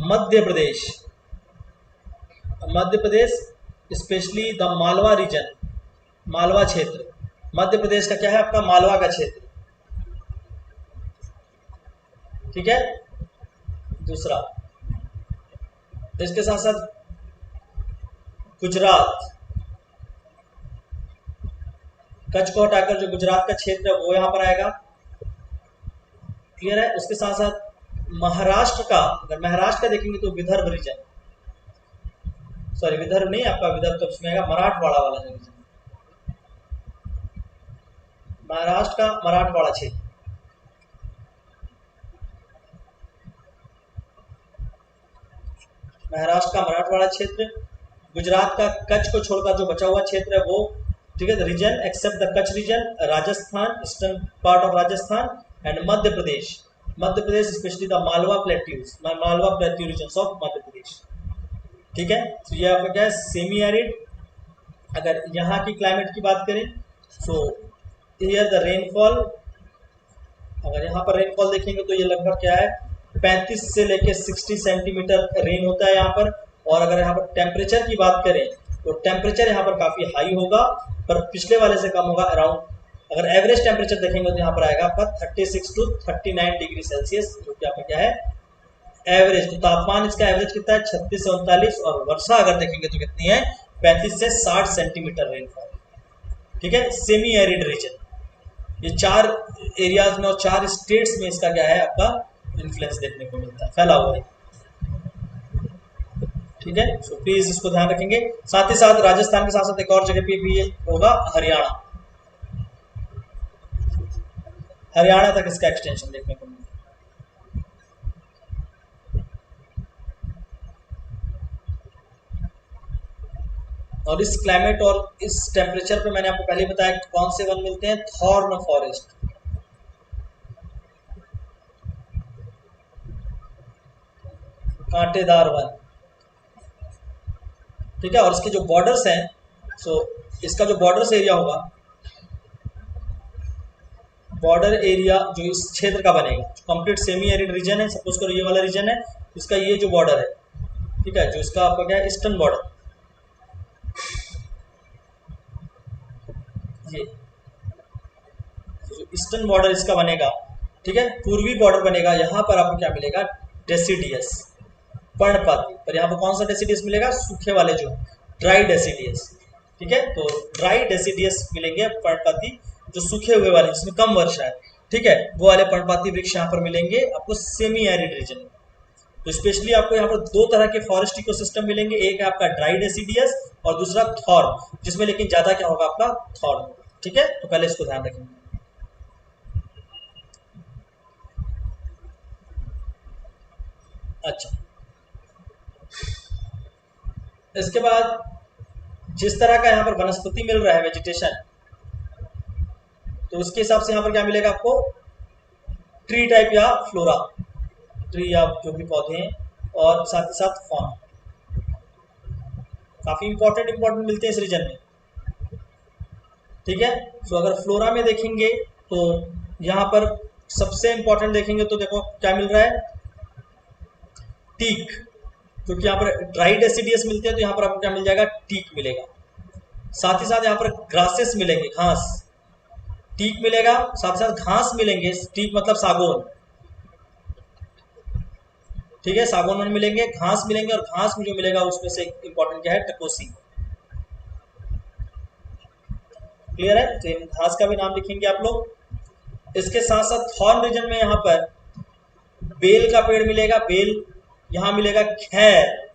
A: Madhya Pradesh, Madhya Pradesh specially the Malwa region, Malwa क्षेत्र, मध्य प्रदेश का क्या है आपका? मालवा का क्षेत्र, ठीक है। दूसरा, इसके साथ साथ गुजरात, कच्छ को हटाकर जो गुजरात का क्षेत्र है वो यहां पर आएगा, क्लियर है। उसके साथ साथ महाराष्ट्र का, अगर महाराष्ट्र का देखेंगे तो विदर्भ रीजन, सॉरी विदर्भ नहीं, आपका विदर्भ तो उसमें आएगा मराठवाड़ा वाला रीजन, महाराष्ट्र का मराठवाड़ा क्षेत्र, महाराष्ट्र का मराठवाड़ा क्षेत्र, गुजरात का कच्छ को छोड़कर जो बचा हुआ क्षेत्र है वो, ठीक है, region except the Kutch region, Rajasthan, eastern part of Rajasthan, and Madhya Pradesh, Madhya Pradesh specially the Malwa plateaus, Malwa plateau region of Madhya Pradesh, ठीक है। तो ये आपका क्या है? Semi arid. अगर यहाँ की क्लाइमेट की बात करें, सो हियर द रेनफॉल, अगर यहाँ पर रेनफॉल देखेंगे तो ये लगभग क्या है? 35 से लेके 60 सेंटीमीटर रेन होता है यहाँ पर। और अगर यहाँ पर टेम्परेचर की बात करें तो टेम्परेचर यहाँ पर काफी हाई होगा, पर पिछले वाले से कम होगा, अराउंड अगर एवरेज टेम्परेचर देखेंगे तो यहाँ पर आएगा आपका 36 to 39 डिग्री सेल्सियस, जो कि आपका क्या है एवरेज। तो तापमान इसका एवरेज कितना है 36 से 39, और वर्षा अगर देखेंगे तो कितनी है 35 से 60 सेंटीमीटर रेनफॉल। ठीक है, सेमी एरिड रीजन, ये 4 एरियाज में और 4 स्टेट्स में इसका क्या है आपका इन्फ्लुएंस देखने को मिलता है, फैला हुआ है। ठीक है, सो प्लीज इसको ध्यान रखेंगे। साथ ही साथ राजस्थान के साथ साथ एक और जगह पे भी होगा, हरियाणा। हरियाणा तक इसका एक्सटेंशन देखने को मिलता है। और इस क्लाइमेट और इस टेम्परेचर पे मैंने आपको पहले बताया कौन से वन मिलते हैं, थॉर्न फॉरेस्ट। कांटेदार वन। ठीक है, और इसके जो बॉर्डर्स हैं, सो इसका जो बॉर्डर्स एरिया होगा, बॉर्डर एरिया जो इस क्षेत्र का बनेगा, कंप्लीट सेमी एरिड रीजन है, सपोज करो ये वाला रीजन है, इसका ये जो बॉर्डर है, ठीक है, जो इसका आपका क्या है ईस्टर्न बॉर्डर, ये जो ईस्टर्न बॉर्डर इसका बनेगा, ठीक है, पूर्वी बॉर्डर बनेगा, यहाँ पर आपको क्या मिलेगा डेसिडियस, पर्णपाती। पर यहाँ पर कौन सा डेसिडियस मिलेगा, सूखे वाले जो ड्राई डेसिडियस। ठीक है, तो ड्राई डेसिडियस मिलेंगे पर्णपाती, जो सूखे हुए वाले जिसमें कम वर्षा है, ठीक है, वो वाले पर्णपाती वृक्ष यहाँ पर मिलेंगे आपको सेमी एरिड रीजन में। तो स्पेशली आपको यहाँ पर 2 तरह के फॉरेस्ट इकोसिस्टम मिलेंगे, एक है आपका ड्राई डेसिडियस और दूसरा थॉर्न, जिसमें लेकिन ज्यादा क्या होगा आपका थॉर्न। ठीक है, तो पहले इसको ध्यान रखेंगे। अच्छा, इसके बाद जिस तरह का यहाँ पर वनस्पति मिल रहा है, वेजिटेशन, तो उसके हिसाब से यहाँ पर क्या मिलेगा आपको, ट्री टाइप या फ्लोरा, ट्री या जो भी पौधे हैं, और साथ ही साथ फॉन। काफी इंपॉर्टेंट मिलते हैं इस रीजन में। ठीक है, तो अगर फ्लोरा में देखेंगे तो यहाँ पर सबसे इंपॉर्टेंट देखेंगे तो देखो क्या मिल रहा है, टीक, क्योंकि यहाँ पर ड्राई डेसिडियस मिलते हैं, तो यहाँ पर आपको क्या मिल जाएगा, टीक मिलेगा। साथ ही साथ यहाँ पर ग्रासेस मिलेंगे, घास, टीक मिलेगा, साथ साथ घास मिलेंगे, टीक मतलब सागौन। ठीक है, सागौन में मिलेंगे, घास मिलेंगे, और घास में जो मिलेगा उसमें से इंपॉर्टेंट क्या है, टकोसी। क्लियर है, तो इन घास का भी नाम लिखेंगे आप लोग। इसके साथ साथ थॉर्न रीजन में यहाँ पर बेल का पेड़ मिलेगा, बेल, यहाँ मिलेगा खैर।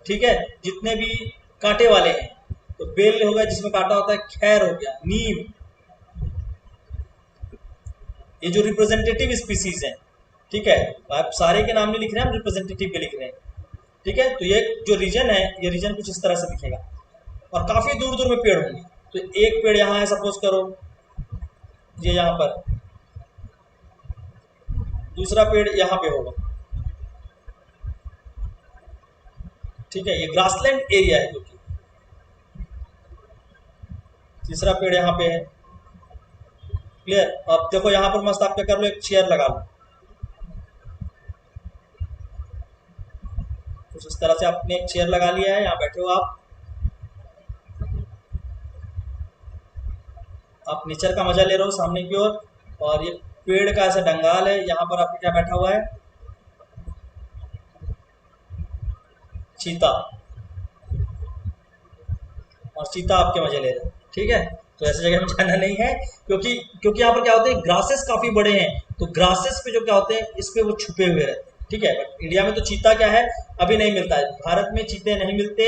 A: ठीक है, जितने भी कांटे वाले हैं, तो बेल हो गया जिसमें कांटा होता है, खैर हो गया, नीम, ये जो रिप्रेजेंटेटिव स्पीसीज हैं। ठीक है, आप सारे के नाम नहीं लिख रहे हैं, हम रिप्रेजेंटेटिव के लिख रहे हैं। ठीक है, तो ये जो रीजन है, ये रीजन कुछ इस तरह से दिखेगा, और काफी दूर दूर में पेड़ होंगे। तो एक पेड़ यहाँ है, सपोज करो ये यहाँ पर, दूसरा पेड़ यहाँ पे होगा। ठीक है, ये ग्रासलैंड एरिया है, क्योंकि तीसरा पेड़ यहाँ पे है। क्लियर, अब देखो यहाँ पर मस्त आप क्या कर लो, एक चेयर लगा लो, कुछ इस तरह से आपने एक चेयर लगा लिया है, यहाँ बैठे हो आप नेचर का मजा ले रहे हो सामने की ओर, और ये पेड़ का ऐसा डंगाल है, यहाँ पर आपका क्या बैठा हुआ है, चीता, और चीता आपके मजे ले रहे हैं। ठीक है, तो ऐसी जगह में जाना नहीं है, क्योंकि यहाँ पर क्या होते हैं, ग्रासेस काफी बड़े हैं, तो ग्रासेस पे जो क्या होते हैं, इस पे वो छुपे हुए रहते हैं। ठीक है, बट इंडिया में तो चीता क्या है, अभी नहीं मिलता है, भारत में चीते नहीं मिलते,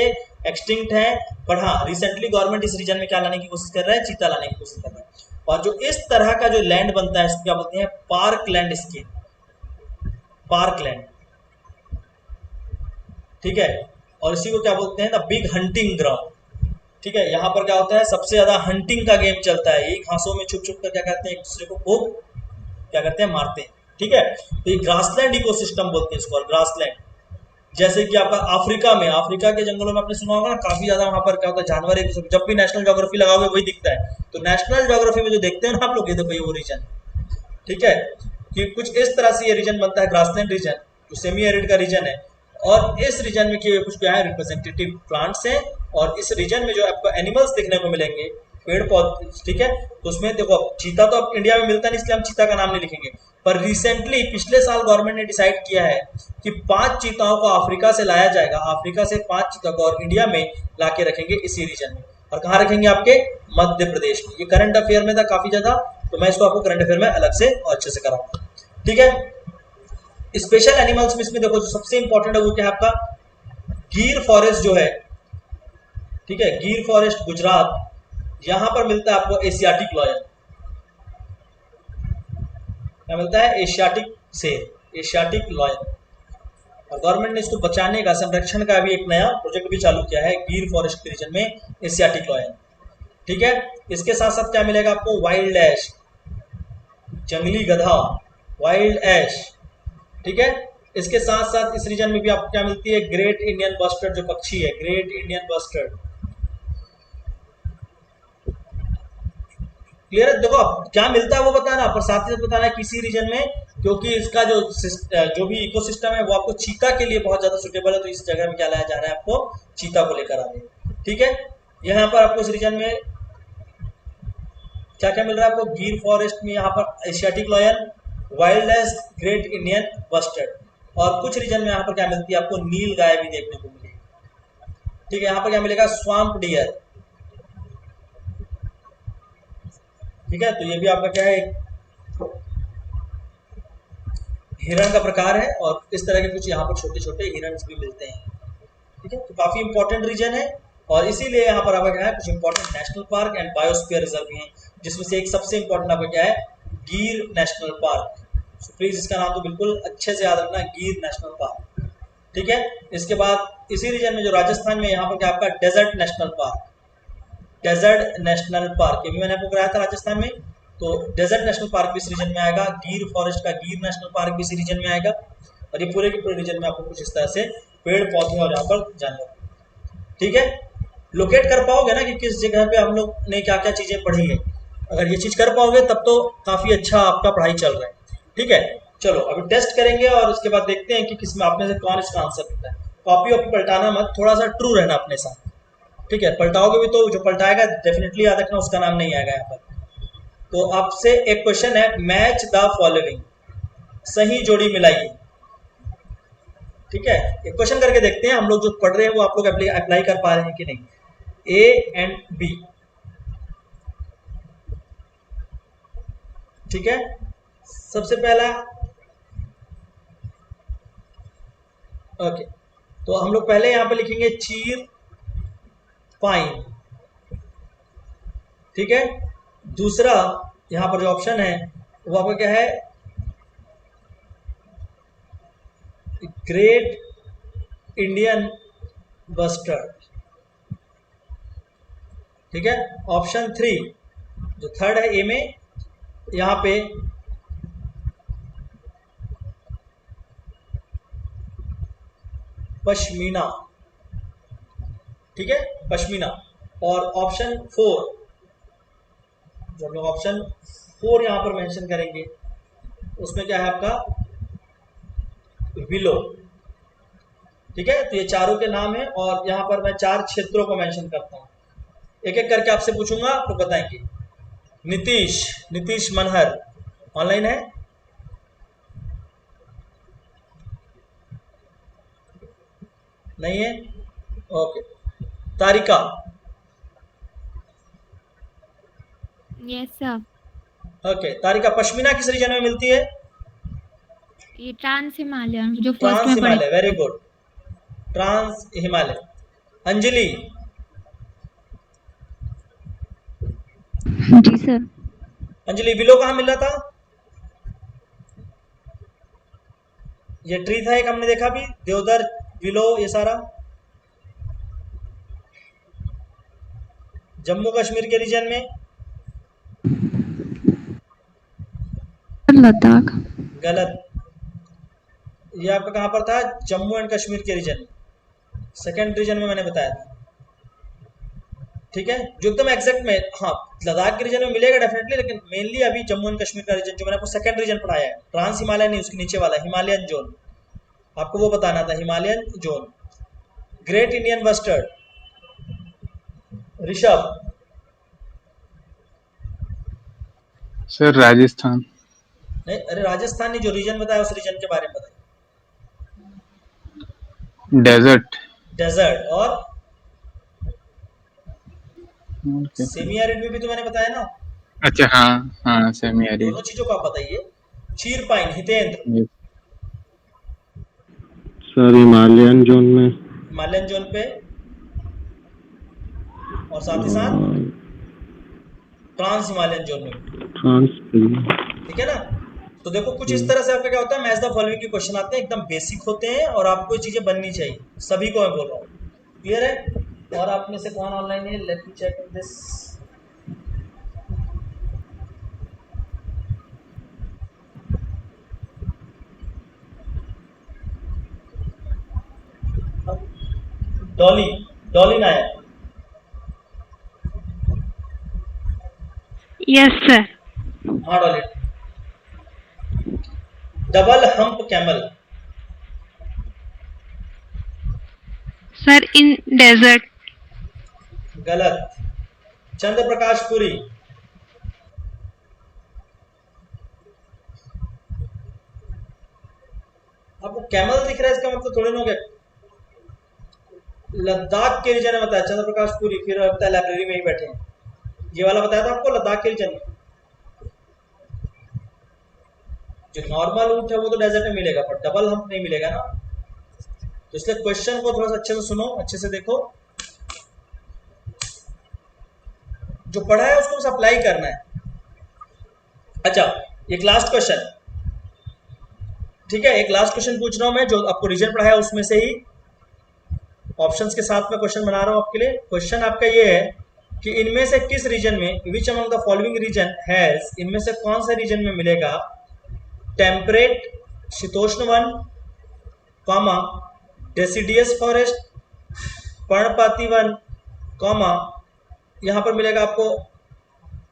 A: एक्सटिंक्ट है। पर हाँ, रिसेंटली गवर्नमेंट इस रीजन में क्या लाने की कोशिश कर रहा है, चीता लाने की कोशिश कर रहा है। और जो इस तरह का जो लैंड बनता है, इसको क्या बोलते हैं, park landscape, park land. ठीक है, और इसी को क्या बोलते हैं, द बिग हंटिंग ग्राउंड। ठीक है, यहाँ पर क्या होता है, सबसे ज्यादा हंटिंग का गेम चलता है, यही घासों में छुप छुप कर क्या करते हैं, एक दूसरे को खूब क्या करते हैं, मारते हैं। ठीक है, तो ये ग्रासलैंड इकोसिस्टम बोलते हैं इसको, और ग्रासलैंड जैसे कि आपका अफ्रीका में, अफ्रीका के जंगलों में आपने सुना होगा ना, काफी ज्यादा वहां पर क्या होता है, जानवर एक, जब भी नेशनल ज्योग्राफी लगाओगे वही दिखता है। तो नेशनल ज्योग्राफी में जो देखते हैं ना आप लोग, ये देखो ये वो रीजन। ठीक है, कि कुछ इस तरह से ये रीजन बनता है, ग्रासलैंड रीजन, जो सेमी एरिड का रीजन है। और इस रीजन में कुछ क्या है, रिप्रेजेंटेटिव प्लांट्स हैं, और इस रीजन में जो आपको एनिमल्स देखने को मिलेंगे, पेड़ पौधे, ठीक है। तो उसमें देखो अब चीता तो अब इंडिया में मिलता नहीं, इसलिए हम चीता का नाम नहीं लिखेंगे। पर रिसेंटली पिछले साल गवर्नमेंट ने डिसाइड किया है कि 5 चीताओं को अफ्रीका से लाया जाएगा, अफ्रीका से 5 चीता को और इंडिया में ला के रखेंगे इसी रीजन में। और कहाँ रखेंगे? आपके मध्य प्रदेश में। ये करंट अफेयर में था काफी ज्यादा, तो मैं इसको आपको करंट अफेयर में अलग से और अच्छे से कराऊंगा, ठीक है। स्पेशल एनिमल्स में इसमें देखो जो सबसे इंपॉर्टेंट है वो क्या है आपका, गिर फॉरेस्ट जो है, ठीक है, गिर फॉरेस्ट गुजरात, यहां पर मिलता है आपको एशियाटिक लॉयन। क्या मिलता है? एशियाटिक शेर, एशियाटिक लॉयन। और गवर्नमेंट ने इसको बचाने का, संरक्षण का भी एक नया प्रोजेक्ट भी चालू किया है गिर फॉरेस्ट रीजन में, एशियाटिक लॉयन, ठीक है। इसके साथ साथ क्या मिलेगा आपको? वाइल्ड ऐश, जंगली गधा, वाइल्ड ऐश, ठीक है। इसके साथ साथ इस रीजन में भी आपको क्या मिलती है? ग्रेट इंडियन बस्टर्ड जो पक्षी है, ग्रेट इंडियन बस्टर्ड। क्लियर है? देखो अब क्या मिलता है वो बताना, पर साथ ही साथ बताना है किसी रीजन में, क्योंकि इसका जो भी इकोसिस्टम है वो आपको चीता के लिए बहुत ज्यादा सुटेबल है, तो इस जगह में क्या लाया जा रहा है? आपको चीता को लेकर आने, ठीक है। यहाँ पर आपको इस रीजन में क्या क्या मिल रहा है आपको? गिर फॉरेस्ट में यहाँ पर Asiatic lion, wild ass, great Indian bustard, और कुछ रीजन में यहाँ पर क्या मिलती है आपको? नील गाय भी देखने को मिलेगी, ठीक है। यहाँ पर क्या मिलेगा? स्वाम्प डियर, ठीक है। तो ये भी आपका क्या है? हिरण का प्रकार है, और इस तरह के कुछ यहाँ पर छोटे छोटे हिरण भी मिलते हैं, ठीक है। तो काफी इंपॉर्टेंट रीजन है, और इसीलिए यहाँ पर आपका क्या है? कुछ important national park and biosphere reserve भी हैं, जिसमें से एक सबसे इंपॉर्टेंट आपका क्या है? गिर नेशनल पार्क। तो प्लीज इसका नाम तो बिल्कुल अच्छे से याद रखना, गिर नेशनल पार्क, ठीक है। इसके बाद इसी रीजन में जो राजस्थान में, यहाँ पर क्या आपका? Desert national park, desert national park, ये भी मैंने आपको कराया था राजस्थान में। तो डेजर्ट नेशनल पार्क भी इस रीजन में आएगा, गिर फॉरेस्ट का गिर नेशनल पार्क भी इसी रीजन में आएगा, और ये पूरे के पूरे रीजन में आपको कुछ इस तरह से पेड़ पौधे और यहाँ पर जानवर, ठीक है। लोकेट कर पाओगे ना कि किस जगह पे हम लोग ने क्या क्या चीजें पढ़ी है, अगर ये चीज कर पाओगे तब तो काफी अच्छा आपका पढ़ाई चल रहा है, ठीक है। चलो अभी टेस्ट करेंगे, और उसके बाद देखते हैं कि किसमें आप में से कौन इसका आंसर देता है। कॉपी ऑफ पलटाना मत, थोड़ा सा ट्रू रहना अपने साथ, ठीक है। पलटाओगे भी तो जो पलटाएगा डेफिनेटली याद रखना, उसका नाम नहीं आएगा यहाँ पर। तो आपसे एक क्वेश्चन है, मैच द फॉलोइंग, सही जोड़ी मिलाइए, ठीक है। एक क्वेश्चन करके देखते हैं हम लोग जो पढ़ रहे हैं वो आप लोग अप्लाई कर पा रहे हैं कि नहीं। ए एंड बी, ठीक है। सबसे पहला, ओके, तो हम लोग पहले यहां पे लिखेंगे चीर पाइन, ठीक है। दूसरा यहां पर जो ऑप्शन है वो आपका क्या है? ग्रेट इंडियन बस्टर्ड, ठीक है। ऑप्शन 3 जो थर्ड है ए में, यहां पे पश्मीना, ठीक है, पश्मीना। और ऑप्शन 4, जो हम लोग ऑप्शन 4 यहां पर मेंशन करेंगे, उसमें क्या है आपका? विलो, ठीक है। तो ये चारों के नाम है, और यहां पर मैं 4 क्षेत्रों को मेंशन करता हूं, एक एक करके आपसे पूछूंगा, आप लोग बताएंगे। नीतीश मनहर ऑनलाइन है? नहीं है? Okay. Tarika?
C: Yes sir.
A: Okay. Tarika, pashmina किस रीजन में मिलती है?
C: ये ट्रांस हिमालयन जो फर्स्ट
A: ट्रांस
C: में
A: हिमालय,
C: पढ़े।
A: Very good, trans Himalaya. Anjali?
C: जी सर।
A: अंजलि, विलो कहाँ मिल रहा था? ये ट्री था एक, हमने देखा भी, देवदार, विलो, ये सारा जम्मू कश्मीर के रीजन में।
B: लद्दाख।
A: गलत, ये आपका कहां पर था? जम्मू एंड कश्मीर के रीजन में, सेकंड रीजन में मैंने बताया था, ठीक है। जो एकदम एग्जैक्ट में, हाँ, लद्दाख के रीजन में मिलेगा डेफिनेटली, लेकिन मेनली अभी जम्मू एंड कश्मीर का रीजन जो मैंने आपको सेकंड रीजन पढ़ाया है, ट्रांस हिमालय नहीं, उसके नीचे वाला हिमालयन जोन, आपको वो बताना था, Himalayan zone. Great Indian bustard, Rishabh?
D: Sir Rajasthan.
A: नहीं, अरे राजस्थान नहीं, जो रीजन बताया उस रीजन के बारे में बताइए।
D: डेजर्ट।
A: डेजर्ट और
D: ओके।
A: सेमी एरिड में भी तो मैंने बताया ना।
D: अच्छा, हाँ हाँ, सेमी एरिड।
A: दोनों चीजों को आप बताइए। चीर pine, Hitendra.
E: Sir Himalayan zone में।
A: हिमालयन जोन पे, और साथ ही साथ ट्रांस हिमालयन जोन में भी।
E: फ्रांस।
A: ठीक है ना। तो देखो कुछ इस तरह से आपका क्या होता है, मैच द फॉलोइंग के क्वेश्चन आते हैं, एकदम बेसिक होते हैं और आपको ये चीजें बननी चाहिए, सभी को मैं बोल रहा हूँ। क्लियर है। और आप में से कौन ऑनलाइन है, let me check this. Dolly, Dolly Nayak.
B: Yes sir.
A: हाँ Dolly. Double hump camel.
B: Sir in desert.
A: गलत। चंद्र प्रकाश पुरी। आपको कैमल दिख रहा है, इसका मतलब थोड़ी ना हो गया लद्दाख के रीजन में बताया चंद्र प्रकाश पुरी, फिर लगता है लाइब्रेरी में ही बैठे हैं। ये वाला बताया था आपको, लद्दाख के रीजन में। जो नॉर्मल ऊंट है वो तो डेजर्ट में मिलेगा, पर डबल हम्प नहीं मिलेगा ना। तो इसलिए क्वेश्चन को थोड़ा सा अच्छे से सुनो, अच्छे से देखो, जो पढ़ा है उसको बस अप्लाई करना है। अच्छा, एक लास्ट क्वेश्चन। ठीक है, एक लास्ट क्वेश्चन पूछ रहा हूं मैं, जो आपको रीजन पढ़ाया उसमें से ही ऑप्शंस के साथ में क्वेश्चन बना रहा हूं आपके लिए। क्वेश्चन आपका ये है कि इनमें से किस रीजन में, which among the following region has, इनमें से कौन सा रीजन में मिलेगा टेम्परेट शीतोष्ण वन, कॉमा डेसिडियस फॉरेस्ट, पर्णपाती वन, कॉमा यहां पर मिलेगा आपको।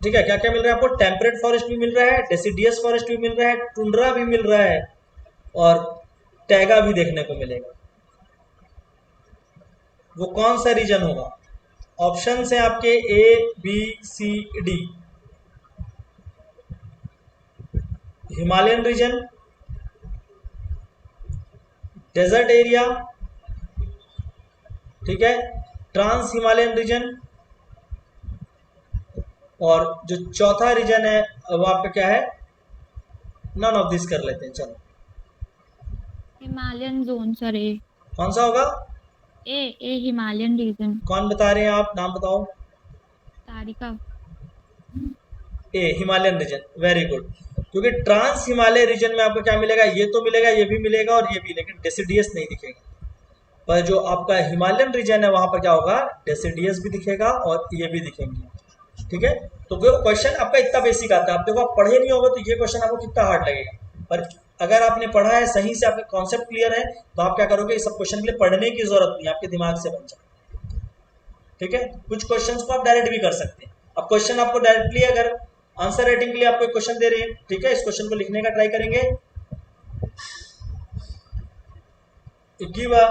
A: ठीक है, क्या क्या मिल रहा है आपको, टेम्परेट फॉरेस्ट भी मिल रहा है, डेसिडियस फॉरेस्ट भी मिल रहा है, टुंड्रा भी मिल रहा है, और टैगा भी देखने को मिलेगा। वो कौन सा रीजन होगा? ऑप्शन है आपके A B C D. Himalayan region, desert area, ठीक है, ट्रांस हिमालयन रीजन, और जो चौथा रीजन है वो आपका क्या है, नन ऑफ दिस कर लेते हैं। चलो,
C: हिमालयन जोन सर। ए
A: कौन सा होगा?
C: ए हिमालयन रीजन।
A: कौन बता रहे हैं आप, नाम बताओ।
C: तारिका।
A: ए हिमालयन रीजन, वेरी गुड। क्योंकि ट्रांस हिमालय रीजन में आपको क्या मिलेगा, ये तो मिलेगा, ये भी मिलेगा और ये भी, लेकिन डेसिडियस नहीं दिखेगा। पर जो आपका हिमालयन रीजन है वहां पर क्या होगा, डेसिडियस भी दिखेगा और ये भी दिखेंगे। ठीक है, तो क्वेश्चन आपका इतना बेसिक आता है। आप देखो, आप पढ़े नहीं होगा तो ये क्वेश्चन आपको कितना हार्ड लगेगा, पर अगर आपने पढ़ा है सही से, आपके कॉन्सेप्ट क्लियर है, तो आप क्या करोगे, इस सब क्वेश्चन के लिए पढ़ने की जरूरत नहीं, आपके दिमाग से बन जाए। ठीक है, कुछ क्वेश्चंस को आप डायरेक्ट भी कर सकते हैं। अब क्वेश्चन आपको डायरेक्टली अगर आंसर राइटिंग के लिए आपको एक क्वेश्चन दे रहे हैं, ठीक है, इस क्वेश्चन को लिखने का ट्राई करेंगे। Give a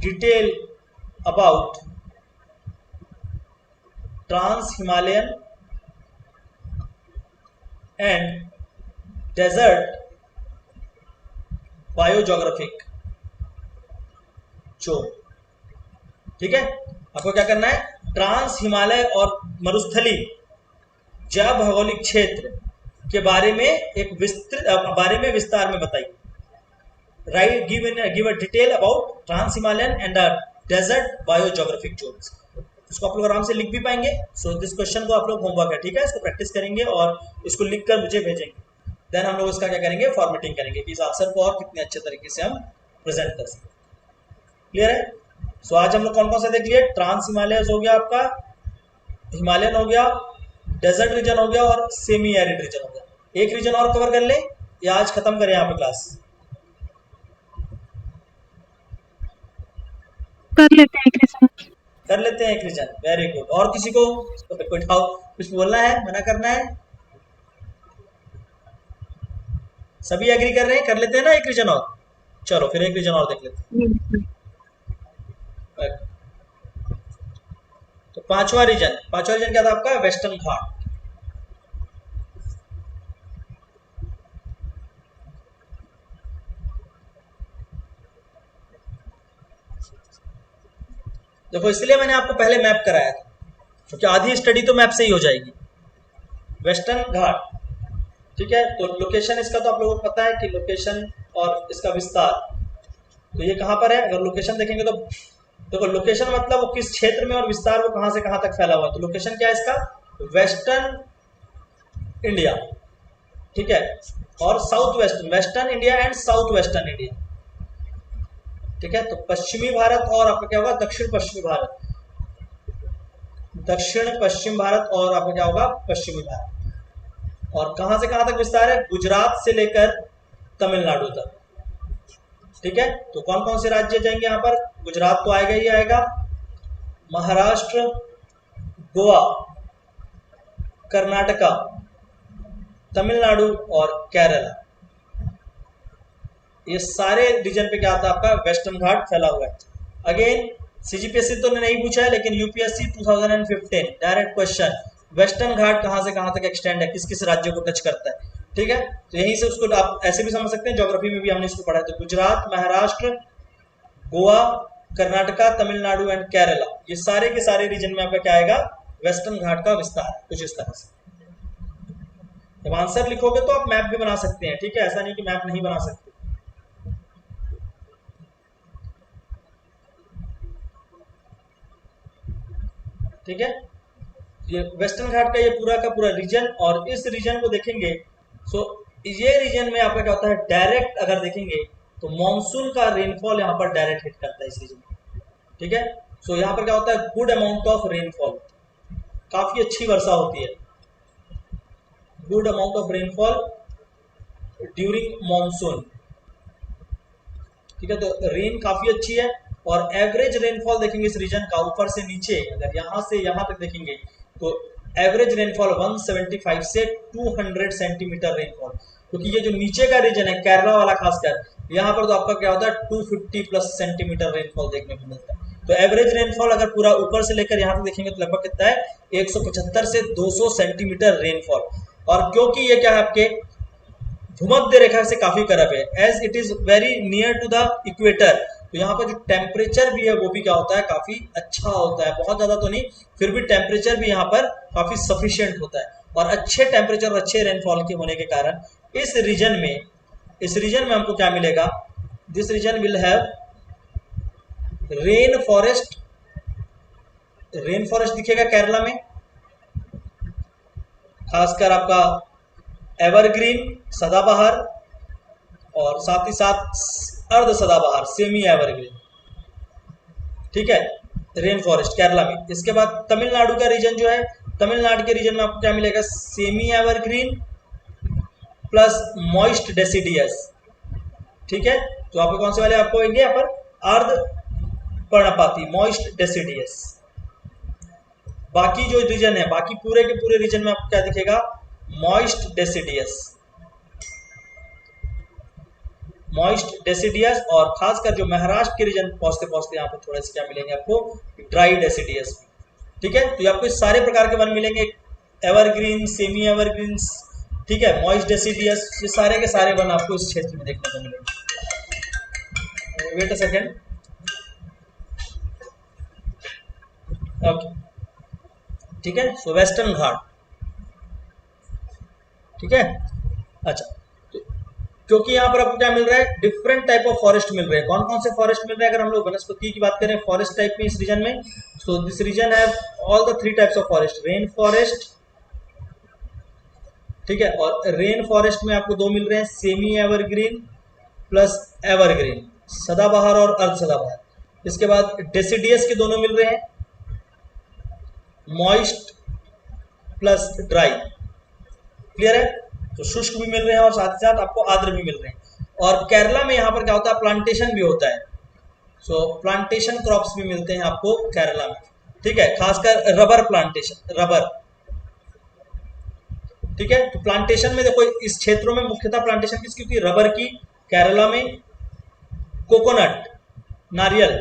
A: detail about trans Himalayan and desert biogeographic zone. ठीक है, आपको क्या करना है, ट्रांस हिमालय और मरुस्थली जैव भौगोलिक क्षेत्र के बारे में एक विस्तार में बताइए। Right, give a detail about trans Himalayan and desert biogeographic zones. इसको आप लोग आराम से लिख भी पाएंगे। सो दिस क्वेश्चन को आप लोग होमवर्क है, ठीक है, इसको प्रैक्टिस करेंगे और इसको लिखकर मुझे भेजेंगे। देन हम लोग इसका क्या करेंगे, फॉर्मेटिंग करेंगे कि इस आंसर को और कितने अच्छे तरीके से हम प्रेजेंट कर सकते। क्लियर है। सो आज हम लोग कौन कौन सा देख लिए, ट्रांस हिमालय हो गया आपका, हिमालयन हो गया, डेजर्ट रीजन हो गया और सेमी एरिड रीजन हो गया। एक रीजन और कवर कर ले या आज खत्म करें यहाँ पे क्लास?
B: कर लेते हैं कृष्ण।
A: कर लेते हैं एक रीजन, वेरी गुड। और किसी को कोई डाउट, कुछ बोलना है, मना करना है? सभी एग्री कर रहे हैं, कर लेते हैं ना एक रीजन और। चलो फिर एक रीजन और देख लेते हैं। तो पांचवा रीजन क्या था आपका, वेस्टर्न घाट। देखो इसलिए मैंने आपको पहले मैप कराया था, क्योंकि आधी स्टडी तो मैप से ही हो जाएगी। वेस्टर्न घाट, ठीक है। तो लोकेशन इसका तो आप लोगों को पता है कि लोकेशन और इसका विस्तार, तो ये कहाँ पर है? अगर लोकेशन देखेंगे तो देखो लोकेशन मतलब वो किस क्षेत्र में, और विस्तार वो कहाँ से कहाँ तक फैला हुआ है। तो लोकेशन क्या है इसका? वेस्टर्न इंडिया, ठीक है, और south western, western India and south western India, ठीक है। तो पश्चिमी भारत और आपका क्या होगा? दक्षिण पश्चिमी भारत, दक्षिण पश्चिम भारत और आपका क्या होगा? पश्चिमी भारत। और कहां से कहां तक विस्तार है? गुजरात से लेकर तमिलनाडु तक, ठीक है। तो कौन कौन से राज्य जाएंगे यहाँ पर? गुजरात तो आएगा ही आएगा, महाराष्ट्र, गोवा, कर्नाटका, तमिलनाडु और केरला, ये सारे रीजन पे क्या आता है? आपका वेस्टर्न घाट फैला हुआ है। अगेन सीजीपीएससी तो नहीं पूछा है, लेकिन यूपीएससी 2015 डायरेक्ट क्वेश्चन, वेस्टर्न घाट कहां से कहां तक एक्सटेंड है, किस किस राज्य को टच करता है, ठीक है। तो यहीं से उसको आप ऐसे भी समझ सकते हैं, ज्योग्राफी में भी हमने इसको पढ़ा है। तो गुजरात, महाराष्ट्र, गोवा, कर्नाटका, तमिलनाडु एंड केरला, ये सारे के सारे रीजन में आपका क्या आएगा? वेस्टर्न घाट का विस्तार, कुछ इस तरह से। जब आंसर लिखोगे तो आप मैप भी बना सकते हैं, ठीक है, ऐसा नहीं कि मैप नहीं बना सकते। ठीक है, ये वेस्टर्न घाट का ये पूरा का पूरा रीजन, और इस रीजन को देखेंगे सो ये रीजन में आपका क्या होता है? डायरेक्ट अगर देखेंगे तो मॉनसून का रेनफॉल यहाँ पर डायरेक्ट हिट करता है इस रीजन में, ठीक है। सो यहाँ पर क्या होता है? गुड अमाउंट ऑफ रेनफॉल, काफी अच्छी वर्षा होती है, good amount of rainfall during monsoon, ठीक है। तो रेन काफी अच्छी है, और एवरेज रेनफॉल देखेंगे इस रीजन का ऊपर से नीचे, अगर यहाँ से यहाँ तक देखेंगे तो एवरेज रेनफॉल 175 से 200 सेंटीमीटर रेनफॉल, क्योंकि ये जो नीचे का रीजन है केरला वाला खासकर, यहाँ पर तो आपका क्या होता है? 250 प्लस सेंटीमीटर रेनफॉल देखने को मिलता है। तो एवरेज रेनफॉल अगर पूरा ऊपर से लेकर यहाँ तक देखेंगे तो लगभग कितना है? 175 से 200 सेंटीमीटर रेनफॉल। और क्योंकि ये क्या है? आपके भूमध्य रेखा से काफी करीब है, as it is very near to the equator, तो यहाँ पर जो टेम्परेचर भी है वो भी क्या होता है? काफी अच्छा होता है, बहुत ज्यादा तो नहीं, फिर भी टेम्परेचर भी यहाँ पर काफी सफिशिएंट होता है। और अच्छे टेम्परेचर और अच्छे रेनफॉल के होने के कारण इस रीजन में हमको क्या मिलेगा? This region will have rain forest, rain forest दिखेगा केरला में, खासकर आपका एवरग्रीन, सदाबहार, और साथ ही साथ अर्ध सदाबहार, सेमी एवरग्रीन, ठीक है, रेन फॉरेस्ट केरला में। इसके बाद तमिलनाडु का रीजन जो है, तमिलनाडु के रीजन में आपको क्या मिलेगा? Semi evergreen plus moist deciduous, ठीक है। तो आपको कौन से वाले आपको आएंगे यहाँ पर? अर्ध पर्णपाती, मॉइस्ट डेसिडियस। बाकी जो रीजन है, बाकी पूरे के पूरे रीजन में आपको क्या दिखेगा? Moist deciduous, moist deciduous. और खासकर जो महाराष्ट्र के रीजन पहुंचते पहुंचते यहाँ पर थोड़े से क्या मिलेंगे आपको? ड्राई डेसिडियस, ठीक है। तो आपको इस सारे प्रकार के वन मिलेंगे, एवरग्रीन, सेमी एवरग्रीन, ठीक है, मॉइस्ट डेसिडियस, ये सारे के सारे वन आपको इस क्षेत्र में देखने को मिलेंगे। वेट अ सेकेंड, ओके, ठीक है। सो वेस्टर्न घाट, ठीक है। अच्छा, तो क्योंकि यहाँ पर आपको क्या मिल रहा है? डिफरेंट टाइप ऑफ फॉरेस्ट मिल रहे हैं। कौन कौन से फॉरेस्ट मिल रहे हैं? अगर हम लोग वनस्पति की बात करें फॉरेस्ट टाइप में इस रीजन में, सो दिस रीजन है all the 3 types of forest, rain forest, ठीक है, और रेन फॉरेस्ट में आपको 2 मिल रहे हैं, सेमी एवरग्रीन प्लस एवरग्रीन, सदाबहार और अर्ध सदाबहार। इसके बाद डेसिडियस के दोनों मिल रहे हैं, मॉइस्ट प्लस ड्राई, क्लियर है। तो शुष्क भी मिल रहे हैं और साथ ही साथ आपको आर्द्र भी मिल रहे हैं। और केरला में यहाँ पर क्या होता है? प्लांटेशन भी होता है, सो प्लांटेशन क्रॉप्स भी मिलते हैं आपको केरला में, ठीक है, खासकर रबर प्लांटेशन, रबर, ठीक है। तो प्लांटेशन में देखो इस क्षेत्रों में मुख्यतः प्लांटेशन किसकी होती है? रबर की। केरला में कोकोनट, नारियल,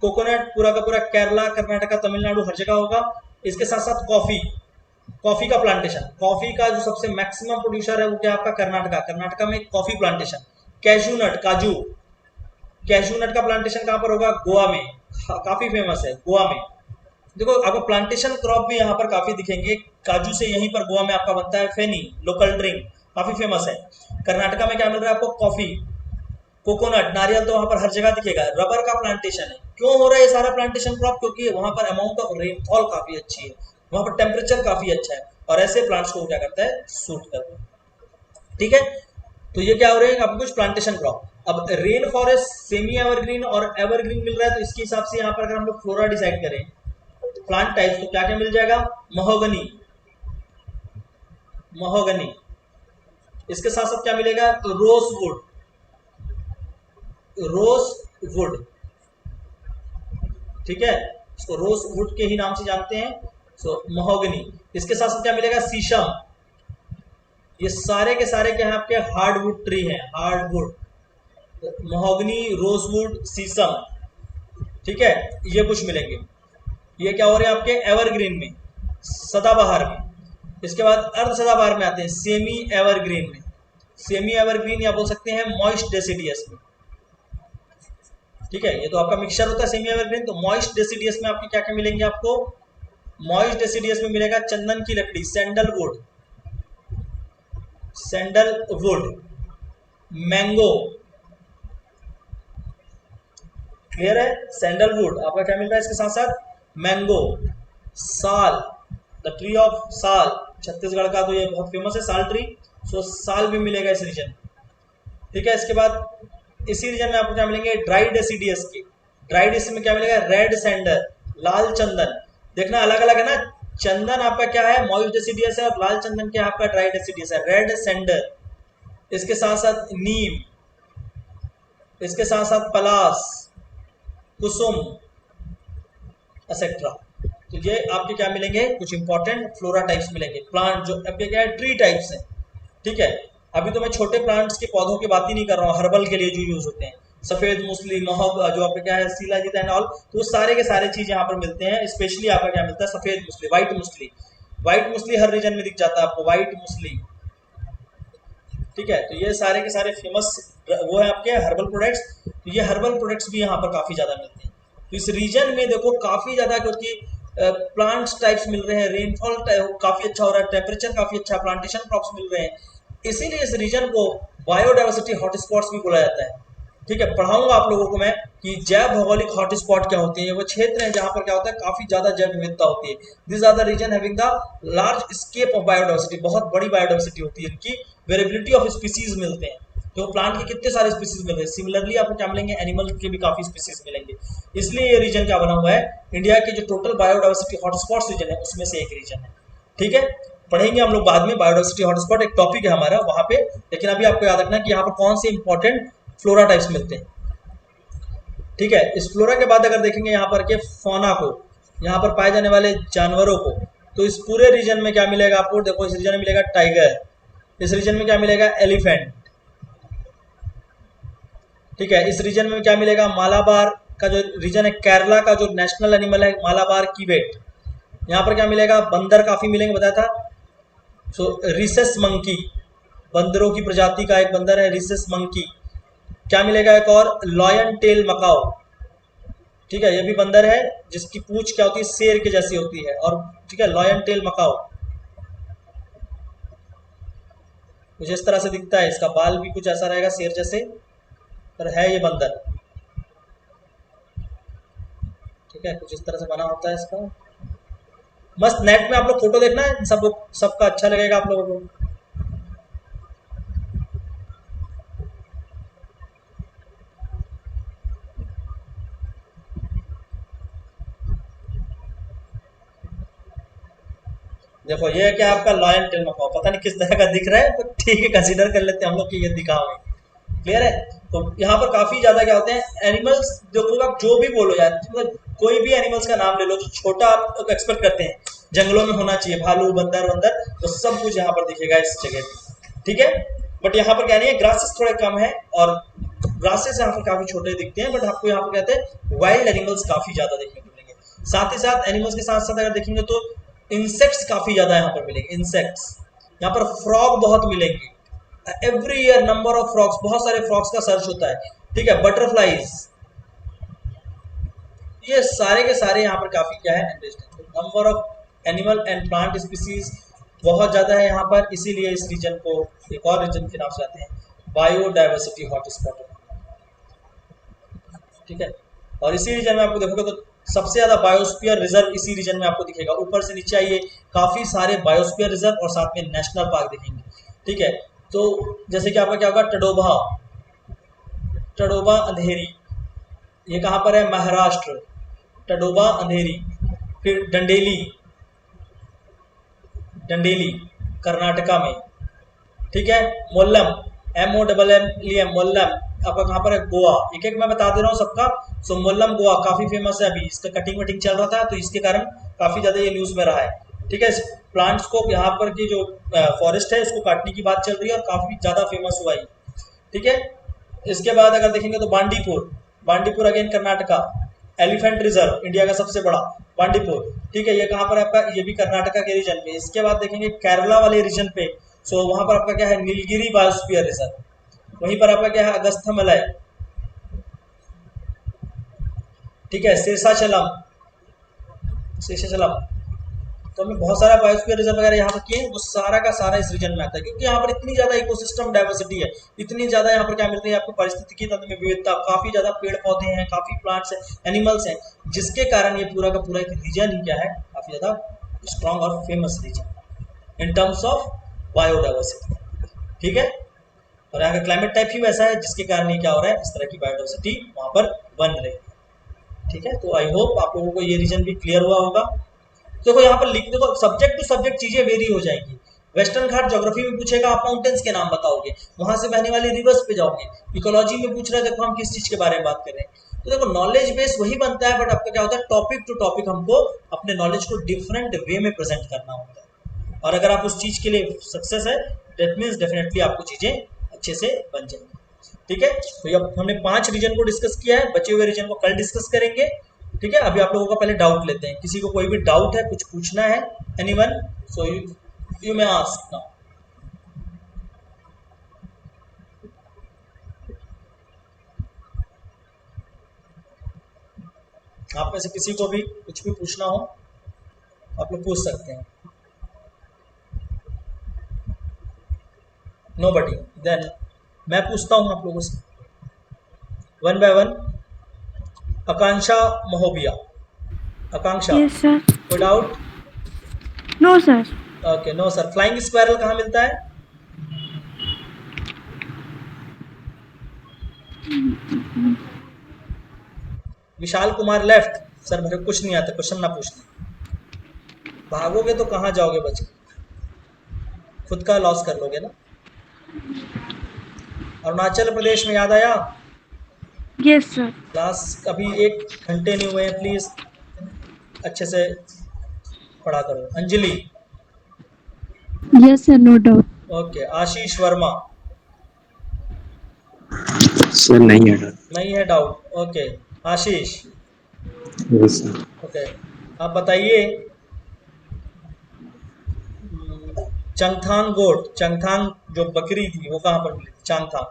A: कोकोनट पूरा का पूरा केरला, कर्नाटका, तमिलनाडु हर जगह होगा। इसके साथ साथ कॉफी, कॉफी का प्लांटेशन, कॉफी का जो सबसे मैक्सिमम प्रोड्यूसर है वो क्या आपका? कर्नाटका, कर्नाटका में कॉफी प्लांटेशन। कैशू नट, काजू, कैशू नट का प्लांटेशन कहां पर होगा? गोवा में, काफी फेमस है गोवा में। देखो आपको प्लांटेशन क्रॉप भी यहाँ पर काफी दिखेंगे। काजू से यहीं पर गोवा में आपका बनता है फेनी, लोकल ड्रिंक, काफी फेमस है। कर्नाटका में क्या मिल रहा है आपको? कॉफी, कोकोनट, नारियल तो वहां पर हर जगह दिखेगा। रबर का प्लांटेशन है। क्यों हो रहा है ये सारा प्लांटेशन क्रॉप? क्योंकि वहां पर अमाउंट ऑफ रेनफॉल काफी अच्छी है, वहां पर टेम्परेचर काफी अच्छा है, और ऐसे प्लांट्स को क्या करता है? सूट करता है। ठीक है, तो ये क्या हो रहा है? आपको कुछ प्लांटेशन क्रॉप। अब रेन फॉरेस्ट, सेमी एवरग्रीन और एवरग्रीन मिल रहा है, तो इसके हिसाब से यहाँ पर अगर हम लोग फ्लोरा डिसाइड करें प्लांट टाइप, तो क्या क्या मिल जाएगा? Mahogany, mahogany. इसके साथ साथ क्या मिलेगा? Rosewood, rosewood. ठीक है, इसको रोजवुड के ही नाम से जानते हैं, सो महोगनी। इसके साथ साथ क्या मिलेगा? शीशम। ये सारे के सारे क्या है? आपके हार्डवुड ट्री हैं, हार्डवुड। महोगनी, रोजवुड, शीशम। ठीक है, ये कुछ मिलेंगे। ये क्या हो रहे हैं? आपके एवरग्रीन में, सदाबहार में। इसके बाद अर्ध सदाबहार में आते हैं, सेमी एवरग्रीन में। सेमी एवरग्रीन या बोल सकते हैं मॉइस्ट डेसिडियस में। ठीक है, ये तो आपका मिक्सचर होता है सेमी एवरग्रीन। तो मॉइस्ट डेसिडियस में आपके क्या क्या मिलेंगे? आपको मॉइस्ट डेसिडियस में मिलेगा चंदन की लकड़ी, सैंडलवुड, सैंडलवुड, मैंगो। क्लियर है? सैंडलवुड आपका क्या मिल रहा है? इसके साथ साथ मैंगो, साल, द ट्री ऑफ साल, छत्तीसगढ़ का तो ये बहुत फेमस है साल ट्री, सो साल भी मिलेगा इस रीजन में। ठीक है, इसके बाद इसी रीजन में आपको क्या मिलेंगे? ड्राई डेसिडियस के। ड्राई डेसिडियस में क्या मिलेगा? रेड सैंडल, लाल चंदन। देखना अलग अलग है ना, चंदन आपका क्या है? मॉइस्ट डेसिडियस है, और लाल चंदन क्या आपका? ड्राई डेसिडियस है। रेड सैंडल, इसके साथ साथ नीम, इसके साथ साथ पलास, कुसुम, एक्सेट्रा। तो ये आपके क्या मिलेंगे? कुछ इंपॉर्टेंट फ्लोरा टाइप्स मिलेंगे, प्लांट जो आपके क्या है? ट्री टाइप्स हैं। ठीक है, अभी तो मैं छोटे प्लांट्स के पौधों की बात ही नहीं कर रहा हूँ, हर्बल के लिए जो यूज होते हैं, सफेद मुसली, महब, जो आपका क्या है? शिलाजीत एंड ऑल, तो वो सारे के सारे चीज यहाँ पर मिलते हैं। स्पेशली आपका क्या मिलता है? सफेद मुसली, व्हाइट मुसली। व्हाइट मुसली हर रीजन में दिख जाता है आपको, व्हाइट मुसली। ठीक है, तो ये सारे के सारे फेमस वो है आपके हर्बल प्रोडक्ट्स। तो ये हर्बल प्रोडक्ट्स भी यहाँ पर काफी ज्यादा मिलते हैं। तो इस रीजन में देखो काफी ज्यादा, क्योंकि प्लांट्स टाइप्स मिल रहे हैं, रेनफॉल काफी अच्छा हो रहा है, टेम्परेचर काफी अच्छा, प्लांटेशन क्रॉप्स मिल रहे हैं, इसीलिए इस रीजन को बायोडाइवर्सिटी हॉटस्पॉट्स भी बोला जाता है। ठीक है, पढ़ाऊंगा आप लोगों को मैं कि जैव भौगोलिक हॉटस्पॉट क्या होते हैं। वो क्षेत्र हैं जहां पर क्या होता है? काफी ज्यादा जैव विविधता होती है। This are the region having the large scape of biodiversity, बहुत बड़ी बायोडाइवर्सिटी होती है इनकी, वेरिएबिलिटी ऑफ स्पीसीज मिलते हैं। तो प्लांट के कितने सारे स्पीसीज मिल रहे हैं। सिमिलरली आपको क्या मिलेंगे? एनिमल के भी काफी स्पीसीज मिलेंगे। इसलिए ये रीजन क्या बना हुआ है? इंडिया के जो टोटल बायोडाइवर्सिटी हॉटस्पॉट्स रीजन है उसमें से एक रीजन है। ठीक है, पढ़ेंगे हम लोग बाद में, बायोडाइवर्सिटी हॉटस्पॉट एक टॉपिक है हमारा वहां पे। लेकिन अभी आपको याद रखना कि यहाँ पर कौन से इंपॉर्टेंट फ्लोरा टाइप्स मिलते हैं। ठीक है, इस फ्लोरा के बाद अगर देखेंगे यहाँ पर के फौना को, यहाँ पर पाए जाने वाले जानवरों को, तो इस पूरे रीजन में क्या मिलेगा आपको? देखो इस रीजन में मिलेगा टाइगर, इस रीजन में क्या मिलेगा? एलिफेंट। ठीक है, इस रीजन में क्या मिलेगा? मालाबार का जो रीजन है, केरला का जो नेशनल एनिमल है मालाबार कीवेट। यहाँ पर क्या मिलेगा? बंदर काफी मिलेंगे, बताया था। सो रिसेस मंकी, बंदरों की प्रजाति का एक बंदर है रिसेस मंकी। क्या मिलेगा? एक और लॉयन टेल मकाओ। ठीक है, ये भी बंदर है जिसकी पूंछ क्या होती है? शेर के जैसी होती है। और ठीक है, लॉयन टेल मकाओ कुछ इस तरह से दिखता है, इसका बाल भी कुछ ऐसा रहेगा शेर जैसे, पर है ये बंदर। ठीक है, कुछ इस तरह से बना होता है इसका। मस्त, नेट में आप लोग फोटो देखना है, सबका अच्छा लगेगा आप लोगों को। देखो ये क्या आपका लॉयन टेल मकाओ, पता नहीं किस तरह का दिख रहा है, पर ठीक है कंसीडर कर लेते हैं हम लोग कि ये दिखा हुआ है। क्लियर है? तो यहाँ पर काफी ज्यादा क्या होते हैं एनिमल्स, देखो आप जो भी बोलो यार, मतलब कोई भी एनिमल्स का नाम ले लो जो छोटा आप एक्सपेक्ट करते हैं जंगलों में होना चाहिए, भालू, बंदर वंदर, तो सब कुछ यहाँ पर दिखेगा इस जगह पे। ठीक है, बट यहाँ पर क्या नहीं है, ग्रासेस थोड़े कम है, और ग्रासेस यहाँ पर काफी छोटे दिखते हैं, बट आपको यहाँ पर कहते हैं वाइल्ड एनिमल्स काफी ज्यादा देखने को मिलेंगे। साथ ही साथ एनिमल्स के साथ साथ अगर देखेंगे तो इंसेक्ट्स काफी ज्यादा यहाँ पर मिलेंगे। इंसेक्ट्स यहाँ पर फ्रॉग बहुत मिलेंगे, every year number of frogs, बहुत सारे फ्रॉग्स का सर्च होता है। ठीक है, बटरफ्लाइज, ये सारे के सारे यहाँ पर काफी क्या है एनरिच्ड है। Number of animal and plant species बहुत ज्यादा है यहाँ पर, इसीलिए इस रीजन को एक और रीजन के नाम से आते हैं बायोडाइवर्सिटी हॉटस्पॉट। ठीक है, और इसी रीजन में आपको देखोगे तो सबसे ज्यादा बायोस्फीयर रिजर्व इसी रीजन में आपको दिखेगा। ऊपर से नीचे आइए, काफी सारे बायोस्फीयर रिजर्व और साथ में नेशनल पार्क दिखेंगे। ठीक है, तो जैसे कि आपका क्या होगा, टडोबा अंधेरी, ये कहाँ पर है, महाराष्ट्र, टडोबा अंधेरी। फिर डंडेली कर्नाटका में। ठीक है, मोल्लम MOLLM मोल्लम आपका कहाँ पर है, गोवा। एक एक मैं बता दे रहा हूँ सबका। सो मोल्लम गोवा काफी फेमस है, अभी इसका कटिंग वटिंग चल रहा था तो इसके कारण काफी ज्यादा ये न्यूज में रहा है। ठीक है, प्लांट्स को यहाँ पर की जो फॉरेस्ट है उसको काटने की बात चल रही है और काफी ज्यादा फेमस हुआ है। ठीक है, इसके बाद अगर देखेंगे तो Bandipur again Karnataka. Elephant reserve India का सबसे बड़ा बांडीपुर। ठीक है, ये कहाँ पर आपका, ये भी कर्नाटका के रीजन पे। इसके बाद देखेंगे केरला वाले रीजन पे, सो वहां पर आपका क्या है, नीलगिरी बायोस्फीयर रिजर्व। वहीं पर आपका क्या है, अगस्थमलय। ठीक है, शेषाचलम। तो हमने बहुत सारा बायोस्फीयर रिजर्व वगैरह यहाँ पर किए, वो सारा का सारा इस रीजन में आता है, क्योंकि यहाँ पर इतनी ज्यादा इकोसिस्टम डाइवर्सिटी है, इतनी ज्यादा यहाँ पर क्या मिलती है आपको, पारिस्थितिकी तंत्र में विविधता, काफी ज्यादा पेड़ पौधे हैं, काफी प्लांट्स हैं, एनिमल्स हैं, जिसके कारण ये पूरा का पूरा एक रीजन ही क्या है, काफी ज्यादा स्ट्रॉन्ग और famous region in terms of biodiversity. ठीक है, और यहाँ का क्लाइमेट टाइप ही वैसा है जिसके कारण ये क्या हो रहा है, इस तरह की बायोडाइवर्सिटी वहां पर बन रही है। ठीक है, तो आई होप आप लोगों को ये रीजन भी क्लियर हुआ होगा। देखो यहाँ पर लिख, देखो सब्जेक्ट टू सब्जेक्ट चीजें वेरी हो जाएंगी। वेस्टर्न घाट ज्योग्राफी में पूछेगा, आप माउंटेन्स के नाम बताओगे, वहां से बहने वाली रिवर्स पे जाओगे। इकोलॉजी में पूछ रहा है, देखो हम किस चीज के बारे में बात कर रहे हैं। तो देखो नॉलेज बेस वही बनता है, बट आपका क्या होता है, टॉपिक टू टॉपिक हमको अपने नॉलेज को डिफरेंट वे में प्रेजेंट करना होता है। और अगर आप उस चीज के लिए सक्सेस है, दैट मीन्स डेफिनेटली आपको चीजें अच्छे से बन जाएंगी। ठीक है, तो अब हमने 5 रीजन को डिस्कस किया है, बचे हुए रीजन को कल डिस्कस करेंगे। ठीक है, अभी आप लोगों का पहले डाउट लेते हैं। किसी को कोई भी डाउट है, कुछ पूछना है, anyone, so you may ask now. आप में से किसी को भी कुछ भी पूछना हो आप लोग पूछ सकते हैं। नोबडी, देन मैं पूछता हूं आप लोगों से one by one. Akanksha Mahobia, Akanksha,
B: yes sir.
A: कोई doubt?
B: No sir.
A: Okay, no sir. Flying squirrel कहाँ मिलता है? विशाल कुमार लेफ्ट। सर मेरे को कुछ नहीं आता, क्वेश्चन ना पूछना। भागोगे तो कहाँ जाओगे बच के, खुद का लॉस कर लोगे ना। अरुणाचल प्रदेश में याद आया?
B: Yes sir.
A: क्लास अभी 1 घंटे नहीं हुए हैं, प्लीज अच्छे से पढ़ा करो। Anjali,
B: yes sir, no doubt.
A: Okay. Ashish Verma,
E: sir नहीं है।
A: नहीं है doubt, okay. Ashish,
E: yes sir.
A: Okay. आप बताइए, चंगथांग गोट, चंगथांग जो बकरी थी वो कहाँ पर मिली? चांगथांग।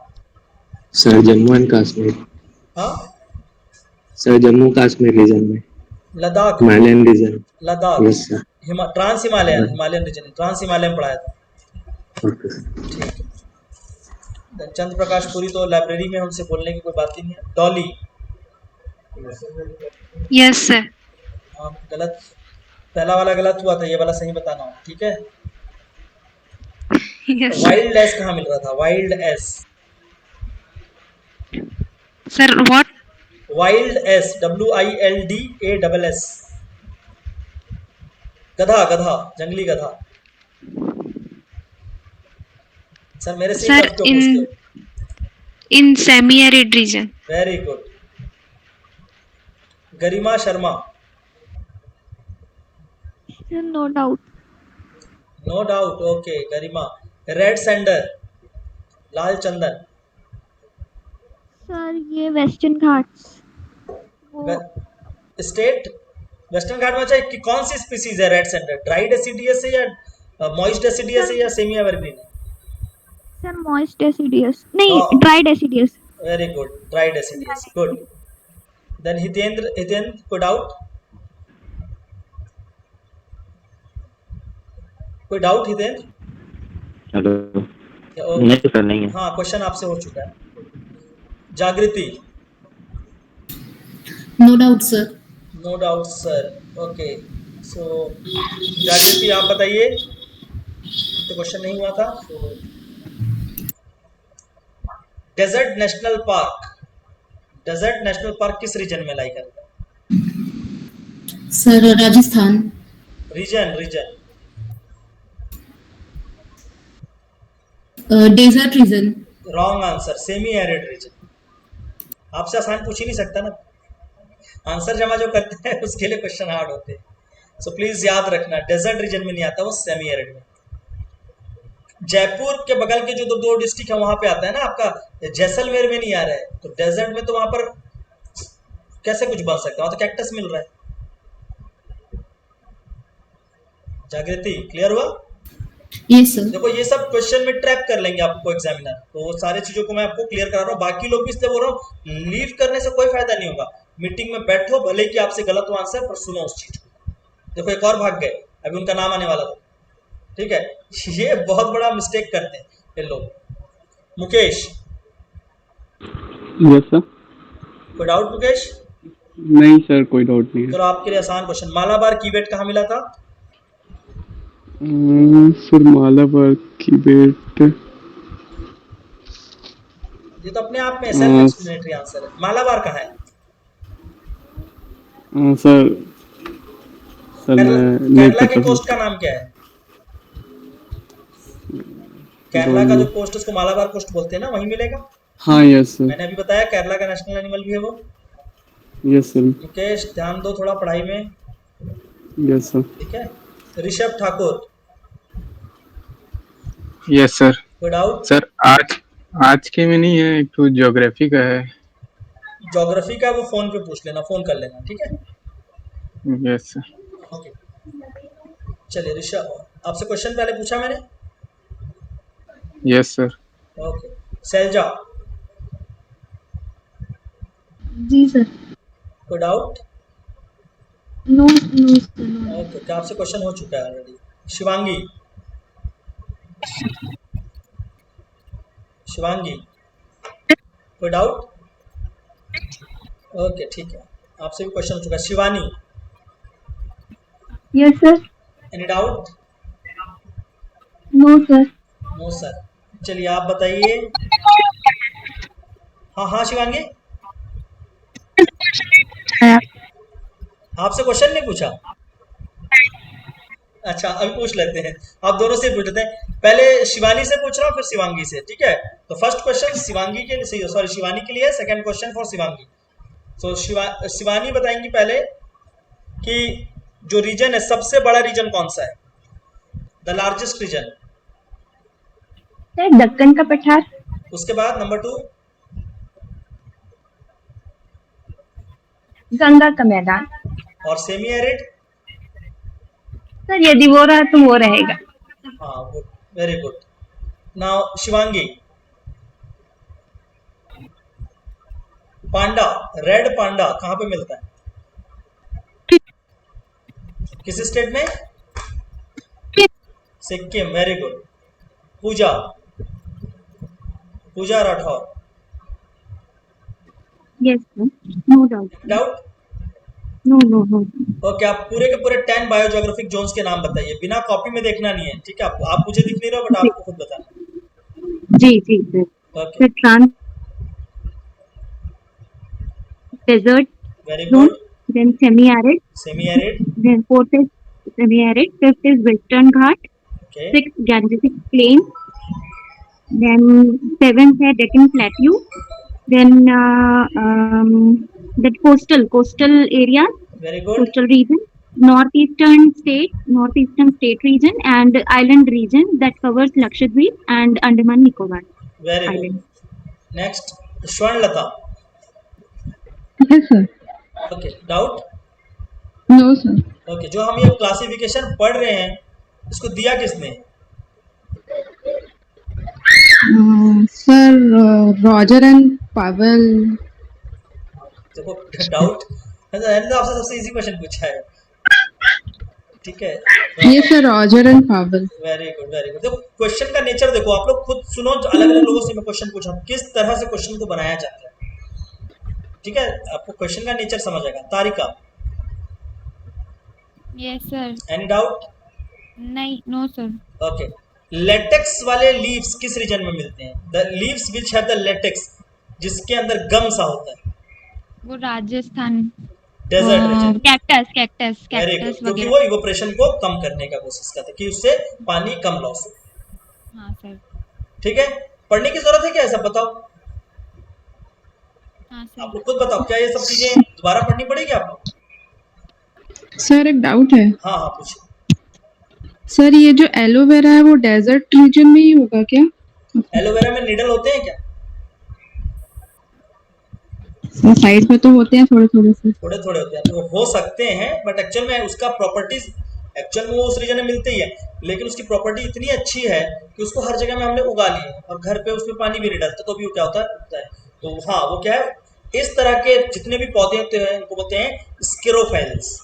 E: Sir Jammu and Kashmir.
A: हाँ,
E: सर जम्मू कश्मीर रीजन में,
A: Ladakh,
E: Himalayan region.
A: Ladakh,
E: yes sir.
A: Trans Himalayan, Himalayan region, trans Himalayan पढ़ाया था।
E: Okay sir.
A: ठीक है। चंद्र प्रकाश पुरी तो लाइब्रेरी में, हमसे बोलने की कोई बात ही नहीं है। Dolly,
B: yes sir.
A: हाँ, गलत, पहला वाला गलत हुआ था, ये वाला सही बताना हो, ठीक है।
B: यस
A: वाइल्ड एस कहाँ मिल रहा था? Wild ass,
B: sir. What?
A: Wild ass, WILDASS, गधा, गधा, जंगली गधा। सर मेरे से
B: sir in semi arid region.
A: Very good. Garima Sharma,
C: no doubt.
A: No doubt, okay. Garima. Red sander, लाल चंदन,
C: सर ये वेस्टर्न घाट्स, वो
A: स्टेट वेस्टर्न घाट में। चाहिए कि कौन सी स्पीसीज है रेड सैंडर? ड्राई डेसिडियस है या मॉइस्ट डेसिडियस है या सेमी एवरग्रीन है?
C: सर मॉइस्ट डेसिडियस, नहीं dry deciduous.
A: Very good, dry deciduous, good. Then Hitendra कोई डाउट? कोई डाउट हितेंद्र?
F: हेलो।
A: ओके,
F: नहीं सर, नहीं है।
A: हाँ क्वेश्चन आपसे हो चुका है। Jagriti?
G: No doubt sir.
A: No doubt sir. Okay, so Jagriti आप बताइए, तो क्वेश्चन नहीं हुआ था। डेजर्ट नेशनल पार्क किस रीजन में लाई करता है?
G: Sir Rajasthan.
A: Region
G: desert region.
A: Wrong answer, semi arid region. आपसे आसान पूछ ही नहीं सकता ना, आंसर जमा जो करते हैं उसके लिए क्वेश्चन हार्ड होते हैं। सो प्लीज याद रखना, डेजर्ट रीजन में नहीं आता, वो सेमी एरिड में। जयपुर के बगल के जो दो डिस्ट्रिक्ट है वहां पे आता है ना आपका, जैसलमेर में नहीं आ रहा है, तो डेजर्ट में तो वहां पर कैसे कुछ बन सकता है, वहां तो कैक्टस मिल रहा है। जागृति क्लियर हुआ?
G: Yes sir.
A: देखो ये सब क्वेश्चन में ट्रैप कर लेंगे आपको एग्जामिनर, तो वो सारी चीजों को मैं आपको क्लियर करा रहा हूँ। बाकी लोग भी इसलिए बोल रहा हूँ, लीव करने से कोई फायदा नहीं होगा। मीटिंग में बैठो, भले कि आपसे गलत हो आंसर, पर सुनो उस चीज को। देखो एक और भाग गए, अभी उनका नाम आने वाला था, ठीक है। ये बहुत बड़ा मिस्टेक करते हैं ये लोग। मुकेश?
D: Yes sir.
A: कोई डाउट मुकेश?
D: नहीं सर, कोई डाउट नहीं है।
A: चलो आपके लिए आसान क्वेश्चन, मालाबार कीबेट कहाँ मिला था?
D: सर मालाबार कीबेट,
A: ये तो अपने आप में सेल्फ एक्सप्लेनेटरी आंसर है। मालाबार कहाँ है?
D: सर मैं नहीं
A: केरला के
D: पता
A: कोस्ट का नाम क्या है? केरला का जो कोस्ट, उसको मालाबार कोस्ट बोलते हैं ना, वहीं मिलेगा।
D: हाँ यस सर।
A: मैंने अभी बताया केरला का नेशनल एनिमल भी है वो।
D: Yes sir.
A: मुकेश ध्यान दो थोड़ा पढ़ाई में,
D: यस सर।
A: ठीक है। ऋषभ ठाकुर?
D: Yes sir.
A: कोई डाउट?
D: सर आज के में नहीं है, एक तो ज्योग्राफी का है।
A: ज्योग्राफी का वो फोन पे पूछ लेना, फोन कर लेना, ठीक है।
D: Yes sir.
A: ओके चलिए ऋषभ, आपसे क्वेश्चन पहले पूछा मैंने।
D: Yes sir.
A: ओके सैलजा?
B: जी सर।
A: कोई डाउट?
B: No sir.
A: ओके, क्या आपसे क्वेश्चन हो चुका है ऑलरेडी। शिवांगी? कोई डाउट? ओके ठीक है, आपसे भी क्वेश्चन हो चुका है। Shivani?
B: Yes sir.
A: Any doubt?
B: No sir.
A: No sir. चलिए आप बताइए। हाँ शिवांगी, आपसे क्वेश्चन नहीं पूछा? अच्छा अभी पूछ लेते हैं, आप दोनों से पूछ लेते हैं। पहले शिवानी से पूछ रहा हूँ, फिर शिवांगी से, ठीक है। तो फर्स्ट क्वेश्चन शिवांगी के लिए, सॉरी शिवानी के लिए, सेकंड क्वेश्चन फॉर शिवांगी। तो शिवानी बताएंगी पहले कि जो रीजन है, सबसे बड़ा रीजन कौन सा है, द लार्जेस्ट रीजन?
B: दक्कन का पठार।
A: उसके बाद नंबर 2?
B: गंगा का मैदान।
A: और सेमी एरिड?
B: सर यदि वो रहा तो वो रहेगा।
A: हाँ good, very good. Now Shivangi, panda, red panda कहाँ पे मिलता है, किस स्टेट में? Sikkim, very good. Pooja Rathore?
B: Yes sir, no doubt.
A: Doubt?
B: No.
A: Okay, आप पूरे के पूरे 10 बायोज्योग्राफिक जोन्स के नाम बताइए, बिना कॉपी में देखना नहीं है, ठीक है। आप मुझे दिख नहीं रहे हो, बट आपको खुद बताना।
B: जी sir.
A: Okay
B: trans desert,
A: very good.
B: then semi-arid,
A: semi arid?
B: then fourth is semi-arid, fifth is Western Ghat,
A: okay
B: sixth Gangetic Plain, then seventh है Deccan Plateau, then that coastal area,
A: very good,
B: coastal region, northeastern state region and island region that covers Lakshadweep and Andaman Nicobar
A: very good.
B: Islands.
A: Next Swarnlata?
B: Yes sir.
A: Okay doubt?
B: No sir.
A: Okay, जो हम ये classification पढ़ रहे हैं, इसको दिया किसने?
B: Sir, Roger and Pavel.
A: देखो डाउट आपसे सबसे इजी क्वेश्चन पूछा है, ठीक है।
F: ये sir Roger and Pavel.
A: Very good very good. देखो क्वेश्चन का नेचर देखो, आप लोग खुद सुनो, अलग अलग लोगों से मैं क्वेश्चन पूछा हूँ, किस तरह से क्वेश्चन को बनाया जाता है, ठीक है। आपको क्वेश्चन का नेचर समझ आएगा। Tarika,
C: yes sir.
A: Any doubt?
C: नहीं, नो सर।
A: ओके। लेटेक्स वाले लीव्स किस रीजन में मिलते हैं? The leaves which have the latex, जिसके अंदर गम सा होता है।
C: वो Rajasthan,
A: desert region.
C: Cactus cactus
A: very good,
C: cactus
A: क्योंकि
C: वगैरह।
A: वो इवोपरेशन को कम करने का कोशिश करते हैं कि उससे पानी कम लॉस हो।
C: हाँ सर।
A: ठीक है, पढ़ने की जरूरत है क्या, ऐसा बताओ।
C: हाँ सर।
A: आप लोग खुद बताओ, क्या ये सब चीजें दोबारा पढ़नी पड़ेगी आपको?
F: सर एक डाउट है
A: हाँ हाँ पूछो।
F: सर, ये जो एलोवेरा है वो डेजर्ट रीजन में ही होगा क्या?
A: एलोवेरा में निडल होते हैं क्या?
F: साइड में तो होते हैं थोड़े थोड़े से।
A: थोड़े थोड़े होते हैं, तो हो सकते हैं, बट एक्चुअल में उसका प्रॉपर्टीज एक्चुअल में वो उस रीजन में मिलते ही है, लेकिन उसकी प्रॉपर्टी इतनी अच्छी है कि उसको हर जगह में हमने उगा लिया और घर पे उसमें पानी भी नहीं डालते, तो भी वो क्या होता है। तो हाँ, वो क्या है, इस तरह के जितने भी पौधे होते हैं उनको बोलते हैं स्केरोफाइल्स।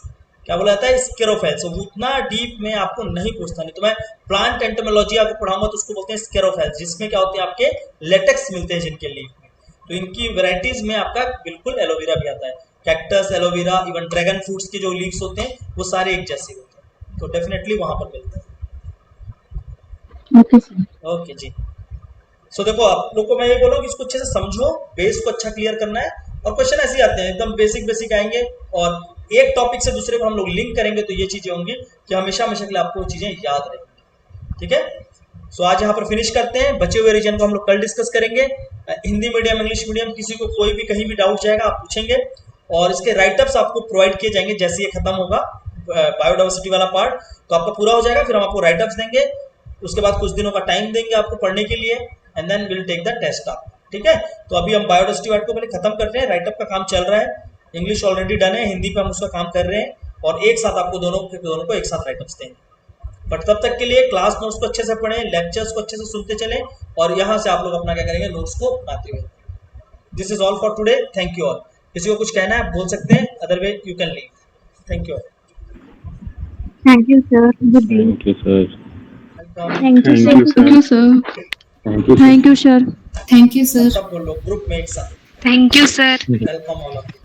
A: क्या बोला जाता है? स्केरोफाइल्स। वो उतना डीप में आपको नहीं पूछता, नहीं तो मैं प्लांट एंटोमोलॉजी आपको पढ़ाऊंगा तो उसको बोलते हैं स्केरोफाइल्स, जिसमें क्या होते हैं आपके लेटेक्स मिलते हैं जिनके लीफ में। तो इनकी वेराइटीज में आपका बिल्कुल एलोवेरा भी आता है। Cactus, aloe vera, even dragon fruits के जो लीव्स होते हैं वो सारे एक जैसे होते हैं, तो डेफिनेटली वहां पर मिलता है।
F: Okay sir.
A: ओके जी। सो देखो, आप लोग को मैं ये बोलूँ कि इसको अच्छे से समझो, बेस को अच्छा क्लियर करना है, और क्वेश्चन ऐसे आते हैं एकदम बेसिक बेसिक आएंगे, और एक टॉपिक से दूसरे को हम लोग लिंक करेंगे तो ये चीजें होंगी कि हमेशा हमेशा के लिए आपको चीजें याद रहेंगी। ठीक है, सो आज यहाँ पर फिनिश करते हैं। बचे हुए रीजन को हम लोग कल डिस्कस करेंगे। हिंदी मीडियम, इंग्लिश मीडियम, किसी को कोई भी कहीं भी डाउट जाएगा आप पूछेंगे, और इसके राइटअप्स आपको प्रोवाइड किए जाएंगे जैसे ये खत्म होगा बायोडाइवर्सिटी वाला पार्ट, तो आपका पूरा हो जाएगा, फिर हम आपको राइटअप्स देंगे। उसके बाद कुछ दिनों का टाइम देंगे आपको पढ़ने के लिए, and then will take the test आप। ठीक है, तो अभी हम बायोडाइवर्सिटी पार्ट को पहले खत्म कर रहे हैं, राइटअप का काम चल रहा है, इंग्लिश ऑलरेडी डन है, हिंदी पे हम उसका काम कर रहे हैं, और एक साथ आपको दोनों को एक साथ राइटअप्स देंगे। बट तब तक के लिए क्लास नोट्स को अच्छे से पढ़ें, लेक्चर्स को अच्छे से सुनते चलें, और यहाँ से आप लोग अपना क्या करेंगे, नोट्स को बनाते हुए। This is all for today, thank you all. किसी को कुछ कहना है आप बोल सकते हैं, otherwise you can leave. Thank you.
B: Thank you, sir. Good day.
E: Thank you, sir.
B: Thank you, sir.
F: Thank you sir.
E: Thank you, sir.
F: Thank you sir.
G: Thank you, sir.
A: सब बोलो ग्रुप में एक साथ।
C: Thank you sir.
A: Welcome all of you.